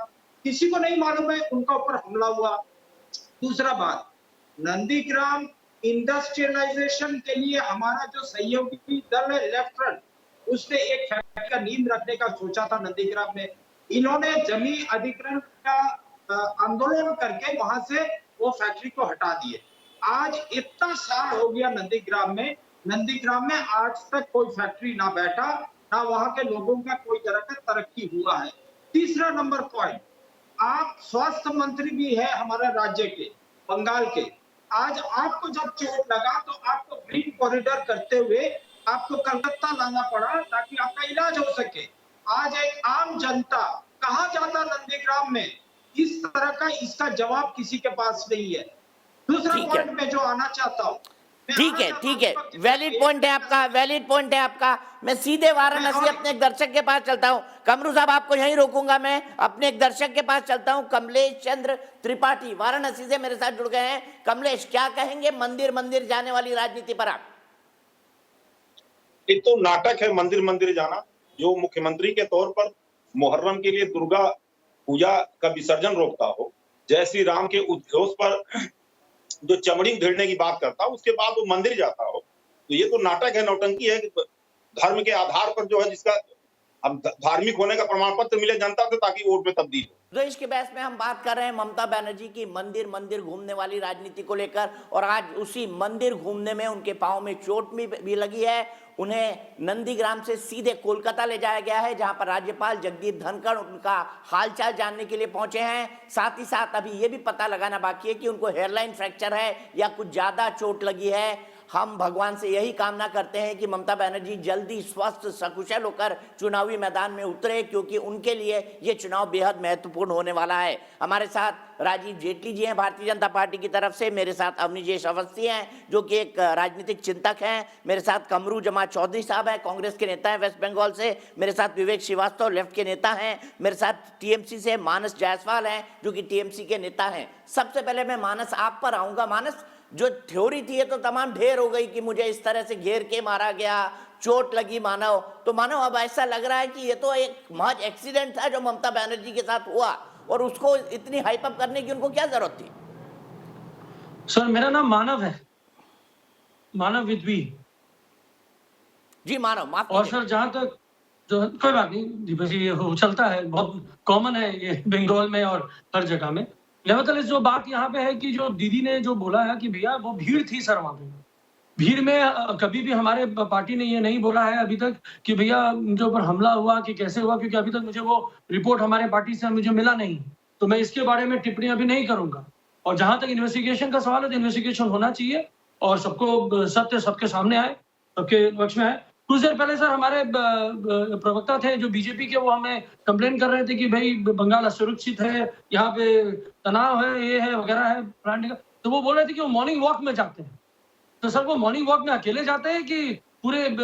किसी को नहीं मालूम है उनका ऊपर हमला हुआ। दूसरा बात, नंदीग्राम इंडस्ट्रियलाइजेशन के लिए हमारा जो सहयोगी दल है लेफ्ट फ्रंट, उसने एक फैक्ट्री का नींव रखने का सोचा था नंदीग्राम में। इन्होंने जमीन अधिग्रहण का आंदोलन करके वहां से वो फैक्ट्री को हटा दिए। आज इतना साल हो गया नंदीग्राम में आज तक कोई फैक्ट्री ना बैठा, ना वहां के लोगों का कोई तरह का तरक्की हुआ है। तीसरा नंबर पॉइंट, आप स्वास्थ्य मंत्री भी है हमारे राज्य के, बंगाल के। आज आपको जब चोट लगा तो आपको ग्रीन कॉरिडोर करते हुए आपको कलकत्ता लाना पड़ा ताकि आपका इलाज हो सके। आज एक आम जनता कहाँ जाता नंदीग्राम में, इस तरह का इसका जवाब किसी के पास नहीं है। दूसरा पॉइंट में जो आना चाहता हूँ, ठीक है, वैलिड पॉइंट है आपका। मैं सीधे वाराणसी अपने एक दर्शक के पास चलता हूं। कमरू साहब, आपको यहीं रोकूंगा। मैं अपने एक दर्शक के पास चलता हूं। कमलेश चंद्र त्रिपाठी वाराणसी से मेरे साथ जुड़ गए हैं। कमलेश, क्या कहेंगे मंदिर जाने वाली राजनीति पर आप? एक तो नाटक है मंदिर जाना, जो मुख्यमंत्री के तौर पर मुहर्रम के लिए दुर्गा पूजा का विसर्जन रोकता हो, जय श्री राम के उद्घोष पर जो चमड़ी उधेड़ने की बात करता हो, उसके बाद वो मंदिर जाता हो, तो ये तो नाटक है, नौटंकी है कि धर्म के आधार पर जो है, जिसका अब धार्मिक होने का प्रमाण पत्र मिले जनता को ताकि वोट में तब्दील हो। देश के बहस में हम बात कर रहे हैं ममता बनर्जी की मंदिर घूमने वाली राजनीति को लेकर, और आज उसी मंदिर घूमने में उनके पांव में चोट भी लगी है। उन्हें नंदीग्राम से सीधे कोलकाता ले जाया गया है, जहां पर राज्यपाल जगदीप धनखड़ उनका हालचाल जानने के लिए पहुंचे हैं। साथ ही साथ अभी ये भी पता लगाना बाकी है कि उनको हेयरलाइन फ्रैक्चर है या कुछ ज्यादा चोट लगी है। हम भगवान से यही कामना करते हैं कि ममता बनर्जी जल्दी स्वस्थ सकुशल होकर चुनावी मैदान में उतरे, क्योंकि उनके लिए ये चुनाव बेहद महत्वपूर्ण होने वाला है। हमारे साथ राजीव जेटली जी हैं भारतीय जनता पार्टी की तरफ से, मेरे साथ अवनीजेश अवस्थी हैं जो कि एक राजनीतिक चिंतक हैं, मेरे साथ कमरू जमा चौधरी साहब हैं, कांग्रेस के नेता हैं वेस्ट बंगाल से, मेरे साथ विवेक श्रीवास्तव लेफ्ट के नेता हैं, मेरे साथ टीएमसी से मानस जायसवाल हैं जो कि टीएमसी के नेता हैं। सबसे पहले मैं मानस आप पर आऊँगा। मानस, जो थ्योरी थी ये तो तमाम ढेर हो गई कि मुझे इस तरह से घेर के मारा गया, चोट लगी मानव, तो मानव अब ऐसा लग रहा है कि ये तो एक महज एक्सीडेंट था जो ममता बनर्जी के साथ हुआ, और उसको इतनी हाइप अप करने की उनको क्या जरूरत थी? सर, मेरा नाम मानव है, मानव विद्वी जी। मानव, माफ और सर, जहां तक जो, कोई बात नहीं दीपक जी, ये चलता है, बहुत कॉमन है ये बंगाल में और हर जगह में। नेवरदलेस जो बात यहाँ पे है कि जो दीदी ने जो बोला है कि भैया वो भीड़ थी सर वहां पे, भीड़ में कभी भी हमारे पार्टी ने ये नहीं बोला है अभी तक कि भैया उनके ऊपर हमला हुआ कि कैसे हुआ, क्योंकि अभी तक मुझे वो रिपोर्ट हमारे पार्टी से मुझे मिला नहीं, तो मैं इसके बारे में टिप्पणी अभी नहीं करूंगा। और जहां तक इन्वेस्टिगेशन का सवाल है, तो इन्वेस्टिगेशन होना चाहिए और सबको सत्य सबके सामने आए, सबके पक्ष में आए। कुछ देर पहले सर हमारे प्रवक्ता थे जो बीजेपी के, वो हमें कंप्लेन कर रहे थे कि भाई बंगाल असुरक्षित है, यहाँ पे तनाव है, ये है वगैरह है, तो वो बोल रहे थे कि वो मॉर्निंग वॉक में जाते हैं। तो सर वो मॉर्निंग वॉक में अकेले जाते हैं कि पूरे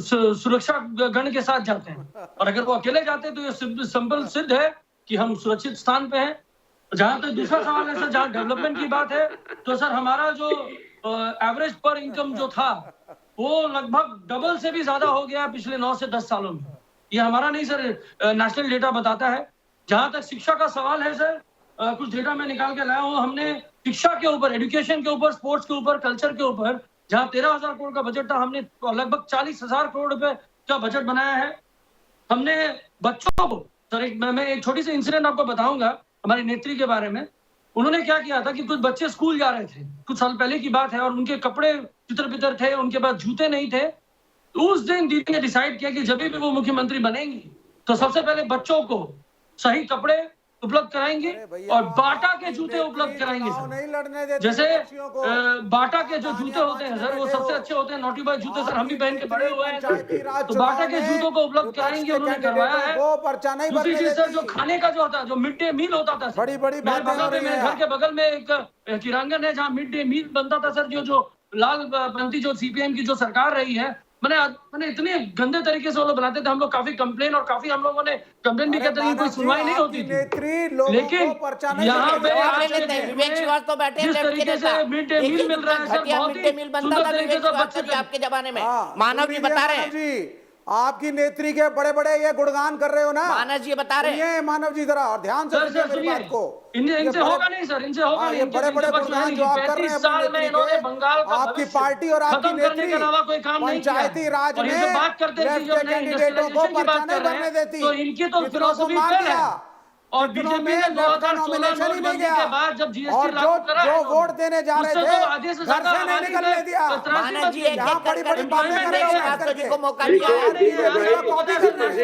सुरक्षा गण के साथ जाते हैं? और अगर वो अकेले जाते हैं तो ये सिंपल सिद्ध है कि हम सुरक्षित स्थान पे हैं। जहां तक दूसरा सवाल है सर, जहां डेवलपमेंट की बात है, तो सर हमारा जो एवरेज पर इनकम जो था वो लगभग डबल से भी ज्यादा हो गया पिछले 9 से 10 सालों में। ये हमारा नहीं सर, नेशनल डेटा बताता है। जहां तक शिक्षा का सवाल है सर, कुछ डेटा मैं निकाल के लाया हूँ। हमने शिक्षा के ऊपर, एजुकेशन के ऊपर, स्पोर्ट्स के ऊपर, कल्चर के ऊपर, जहां 13,000 करोड़ का बजट था, हमने लगभग 40,000 करोड़ रुपए का बजट बनाया है। हमने बच्चों को सर, मैं एक छोटी सी इंसिडेंट आपको बताऊंगा हमारी नेत्री के बारे में। उन्होंने क्या किया था कि कुछ बच्चे स्कूल जा रहे थे, कुछ साल पहले की बात है, और उनके कपड़े चितर पितर थे, उनके पास जूते नहीं थे। उस दिन दीदी ने डिसाइड किया कि जब भी वो मुख्यमंत्री बनेंगी तो सबसे पहले बच्चों को सही कपड़े उपलब्ध कराएंगे और बाटा के जूते उपलब्ध कराएंगे सर। जैसे बाटा के जो जूते होते हैं सर, वो सबसे अच्छे होते हैं, नोटी बॉय जूते सर, हम भी पहन के बड़े हुए हैं सर, तो बाटा के जूतों को उपलब्ध कराएंगे, उन्होंने करवाया है। दूसरी चीज सर, जो खाने का जो होता है, जो मिड डे मील होता था, मेरे घर के बगल में एक किरांगन है जहाँ मिड डे मील बनता था सर, जो लाल पंथी जो सीपीएम की जो सरकार रही है, मैंने इतने गंदे तरीके से वो लोग बनाते थे। हम लोग काफी कंप्लेन और काफी हम लोगों ने कंप्लेन भी करते थे, कोई सुनवाई नहीं होती थी। लेकिन यहाँ पे जिस तरीके से मिड डे मील मिल रहा है सर, बहुत ही सुंदर तरीके से बच्चे आपके जमाने में मानव जी बता रहे हैं, आपकी नेत्री के बड़े बड़े ये गुणगान कर रहे हो ना, मानव जी बता रहे हैं। मानव जी जरा ध्यान से सुनिए मेरी बात को। इनसे होगा नहीं सर, इनसे होगा नहीं। बड़े बड़े गुणगान जो आप कर रहे हैं, 35 साल में इन्होंने बंगाल का आपकी पार्टी और आपकी नेत्री पंचायती राज में बात करते थे, लेफ्ट के कैंडिडेटों को पर्चा नहीं भरने देती, तो इनकी तो फिलॉसफी फेल है। और बीजेपी ने 2016 नहीं गया के बाद जब जीएसटी और लागू करा, जो वोट देने जा रहे थे घर से नहीं निकलने दिया। यहाँ बड़ी बड़ी बातें कर रहे हो, मौका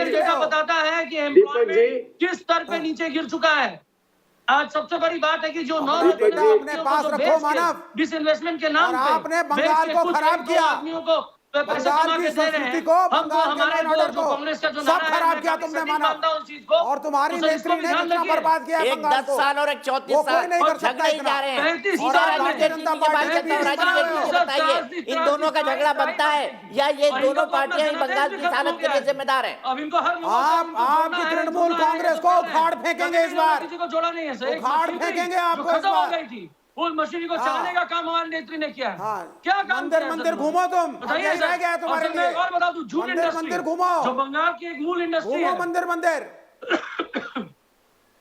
दिया बताता है कि एम्प्लॉयमेंट किस स्तर पे नीचे गिर चुका है। आज सबसे बड़ी बात है कि जो अपने पास रखो मानव, डिसइन्वेस्टमेंट के नाम पे आपने बंगाल को खराब किया, आदमियों को बंगाल की संस्कृति को, बंगाल के ऑर्डर को सब खराब किया तुमने मानव, और तुम्हारी नेत्री ने कितना बर्बाद किया एक 10 साल और एक 34 साल झगड़े ही जा रहे हैं। और राजीव जेटली की बात करता हूँ, राजीव जेटली को बताइए, इन दोनों का झगड़ा बनता है या ये दोनों पार्टियां ही बंगाल की हालत के लिए जिम्मेदार हैं? आपकी तृणमूल कांग्रेस को उखाड़ फेंकेंगे इस बार, जोड़ा नहीं है सर, उखाड़ फेंकेंगे आपको इस बार। उस मशीन को चलाने का काम हमारी नेत्री ने किया है। क्या काम? मंदिर घूमो तुम, बताइए रह गया तुम्हारे लिए। मैं और बता दूं, जूट इंडस्ट्री मंदिर घूमो, जो बंगाल की एक मूल इंडस्ट्री है, मंदिर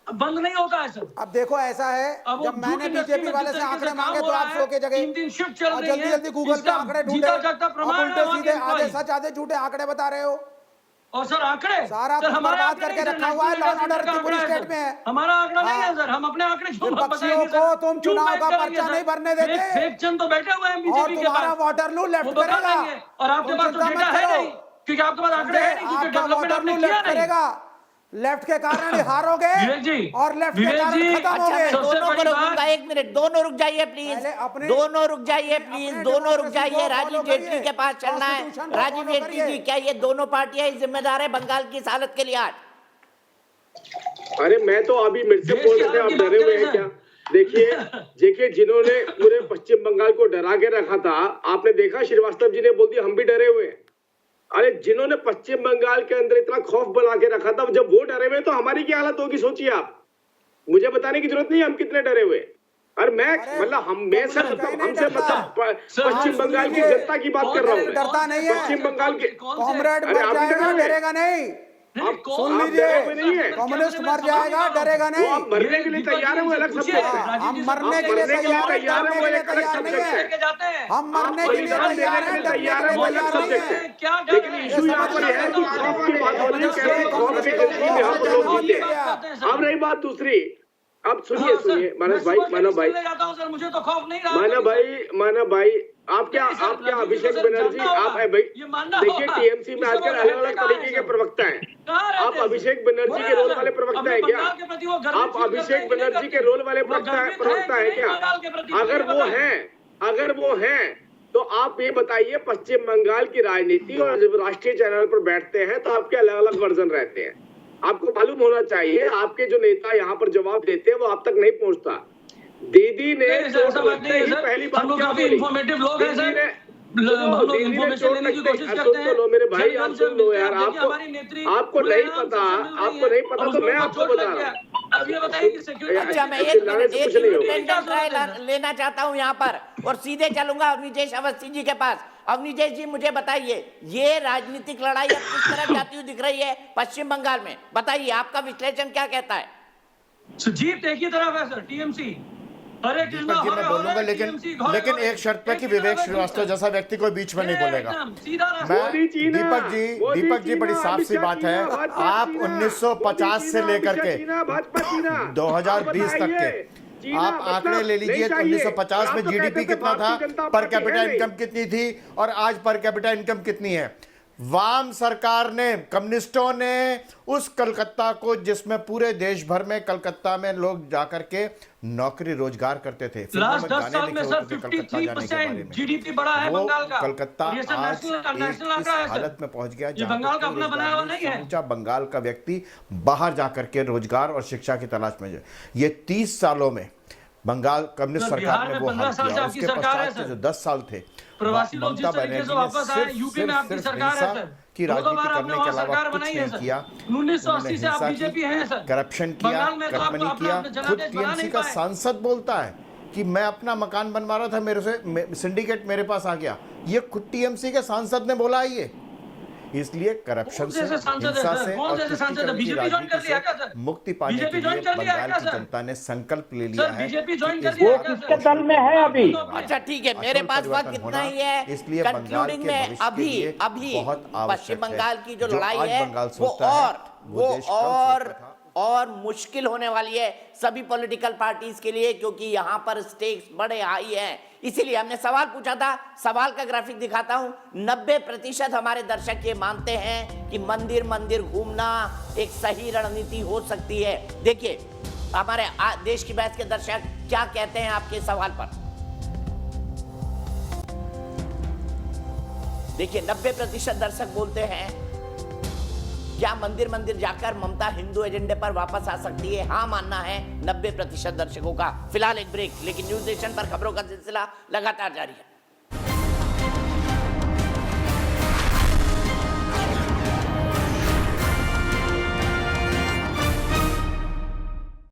बंद नहीं होता है सर। अब देखो ऐसा है, जब मैंने बीजेपी वाले से आंकड़े मांगे तो आप 100 के जगह 3 शिफ्ट चल रही है, जल्दी जल्दी गूगल पे आंकड़े ढूंढे, उल्टे सीधे आधे सच आधे झूठे आंकड़े बता रहे हो। और सर आंकड़े सारा बर्बाद करके रखा हुआ है, लॉ एंड ऑर्डर की पूरी स्टेट में है। हमारा आंकड़ा नहीं है सर, हम अपने आंकड़े क्यों पक्षियों को तुम चुनाव का पर्चा नहीं भरने देते, फेक चंद तो बैठे हुए हैं और तुम्हारा वाटरलू लेफ्ट करेगा, और आपके पास तो डेटा है नहीं, क्योंकि आपके पास आंकड़े है नहीं, क्योंकि डेवलपमेंट आपने किया नहीं। लेफ्ट के कारण हारोगे और लेफ्ट के कारण खत्म होगे। दोनों को रुकूंगा, एक मिनट, दोनों रुक जाइए प्लीज, दोनों रुक जाइए प्लीज, दोनों रुक जाइए। राजीव जेटली के पास चलना है। राजीव जेटली जी, क्या ये दोनों पार्टियां ही जिम्मेदार है बंगाल की हालत के लिए आज? अरे मैं तो अभी मेरे से बोल रहे थे, आप डरे हुए हैं क्या? देखिए जिन्होंने पूरे पश्चिम बंगाल को डरा के रखा था, आपने देखा श्रीवास्तव जी ने बोल दिया हम भी डरे हुए हैं। अरे जिन्होंने पश्चिम बंगाल के अंदर इतना खौफ बना के रखा था, जब वो डरे हुए तो हमारी क्या हालत होगी सोचिए आप। मुझे बताने की जरूरत नहीं है हम कितने डरे हुए। और मैं मतलब मैं सर हमसे मतलब पश्चिम बंगाल की जनता की बात कर रहा हूँ, डरता नहीं है पश्चिम बंगाल के कॉमरेड मर जाएगा, डरेगा नहीं। सुन लीजिए, कम्युनिस्ट मर जाएगा, डरेगा नहीं। आप मरने के लिए तैयार है, वो अलग सब्जेक्ट है। हम मरने के लिए तैयार है, वो एक अलग सब्जेक्ट है। हम मरने के लिए तैयार है, तैयार है, वो अलग सब्जेक्ट है। लेकिन इशू यहाँ पर है कि खौफ की बात हो रही है, कैसे खौफ की जिंदगी में हम लोग जीते हैं। अब रही बात दूसरी, अब सुनिए मानव भाई, मुझे तो खौफ नहीं रहा। मानव भाई आप क्या अभिषेक बनर्जी आप देखिए टीएमसी में आजकल अलग अलग तरीके के प्रवक्ता हैं। आप अभिषेक बनर्जी के रोल वाले प्रवक्ता है क्या? आप अभिषेक बनर्जी के रोल वाले प्रवक्ता है क्या? अगर वो है तो आप ये बताइए, पश्चिम बंगाल की राजनीति और जब राष्ट्रीय चैनल पर बैठते हैं तो आपके अलग अलग वर्जन रहते हैं। आपको मालूम होना चाहिए, आपके जो नेता यहाँ पर जवाब देते हैं वो आप तक नहीं पहुँचता। दीदी ने पहली बात क्या बोली? मेरे भाई आप सुन लो यार, आपको नहीं पता तो मैं आपको बता रहा हूँ। अच्छा, मैं एक लेना चाहता हूँ यहाँ पर और सीधे चलूंगा अवनीश अवस्थी जी के पास। अवनीश जी, मुझे बताइए, ये राजनीतिक लड़ाई अब किस तरह जाती हुई दिख रही है पश्चिम बंगाल में? बताइए, आपका विश्लेषण क्या कहता है? जीत एक ही तरफ है सर, टीएमसी। दीपक जी मैं बोलूंगा, लेकिन एक शर्त पे कि विवेक श्रीवास्तव जैसा व्यक्ति कोई बीच में नहीं बोलेगा। दीपक जी बड़ी साफ सी बात है, आप 1950 से लेकर के 2020 तक के आप आंकड़े ले लीजिए तो 1950 में जीडीपी कितना था, पर कैपिटा इनकम कितनी थी और आज पर कैपिटा इनकम कितनी है। वाम सरकार ने, कम्युनिस्टों ने उस कलकत्ता को, जिसमें पूरे देश भर में कलकत्ता में लोग जाकर के नौकरी रोजगार करते थे, लास्ट 10 साल में सर 53% जीडीपी बढ़ा है बंगाल का। कलकत्ता आज इस हालत में पहुंच गया बंगाल का अपना बनाया हुआ नहीं है। समूचा बंगाल का व्यक्ति बाहर जाकर के रोजगार और शिक्षा की तलाश में जाए। ये 30 सालों में बंगाल कम्युनिस्ट सरकार ने वो हाल किया। उसके पश्चात से जो 10 साल थे, प्रवासी लोग जिस तरीके से वापस आए, यूपी में आपकी सरकार है सर, की राजनीति करने के अलावा कुछ नहीं किया। 1980 से आप बीजेपी हैं सर, करप्शन किया, कर्मनी किया। खुद टीएमसी का सांसद बोलता है कि मैं अपना मकान बनवा रहा था, मेरे से सिंडिकेट मेरे पास आ गया। ये खुद टीएमसी के सांसद ने बोला है। ये इसलिए करप्शन से, हिंसा से और तुष्टीकरण की राजनीति से मुक्ति पाने के लिए बंगाल की जनता ने संकल्प ले लिया है। वो किसके दल में है अभी? अच्छा ठीक है, मेरे पास वक्त इतना ही है। इसलिए बंगाल के भविष्य के लिए बहुत आवश्यक पश्चिम बंगाल की जो लड़ाई आज है बंगाल वो सोचता है, वो देश और मुश्किल होने वाली है सभी पॉलिटिकल पार्टीज के लिए, क्योंकि यहाँ पर स्टेक्स बड़े हाई हैं। इसीलिए हमने सवाल पूछा था, सवाल का ग्राफिक दिखाता हूँ। 90% हमारे दर्शक ये मानते हैं कि मंदिर मंदिर घूमना एक सही रणनीति हो सकती है। देखिए हमारे देश की बहस के दर्शक क्या कहते हैं आपके सवाल पर। देखिए 90% दर्शक बोलते हैं क्या मंदिर मंदिर जाकर ममता हिंदू एजेंडे पर वापस आ सकती है? हाँ मानना है 90% दर्शकों का। फिलहाल एक ब्रेक, लेकिन न्यूज नेशन पर खबरों का सिलसिला लगातार जारी है।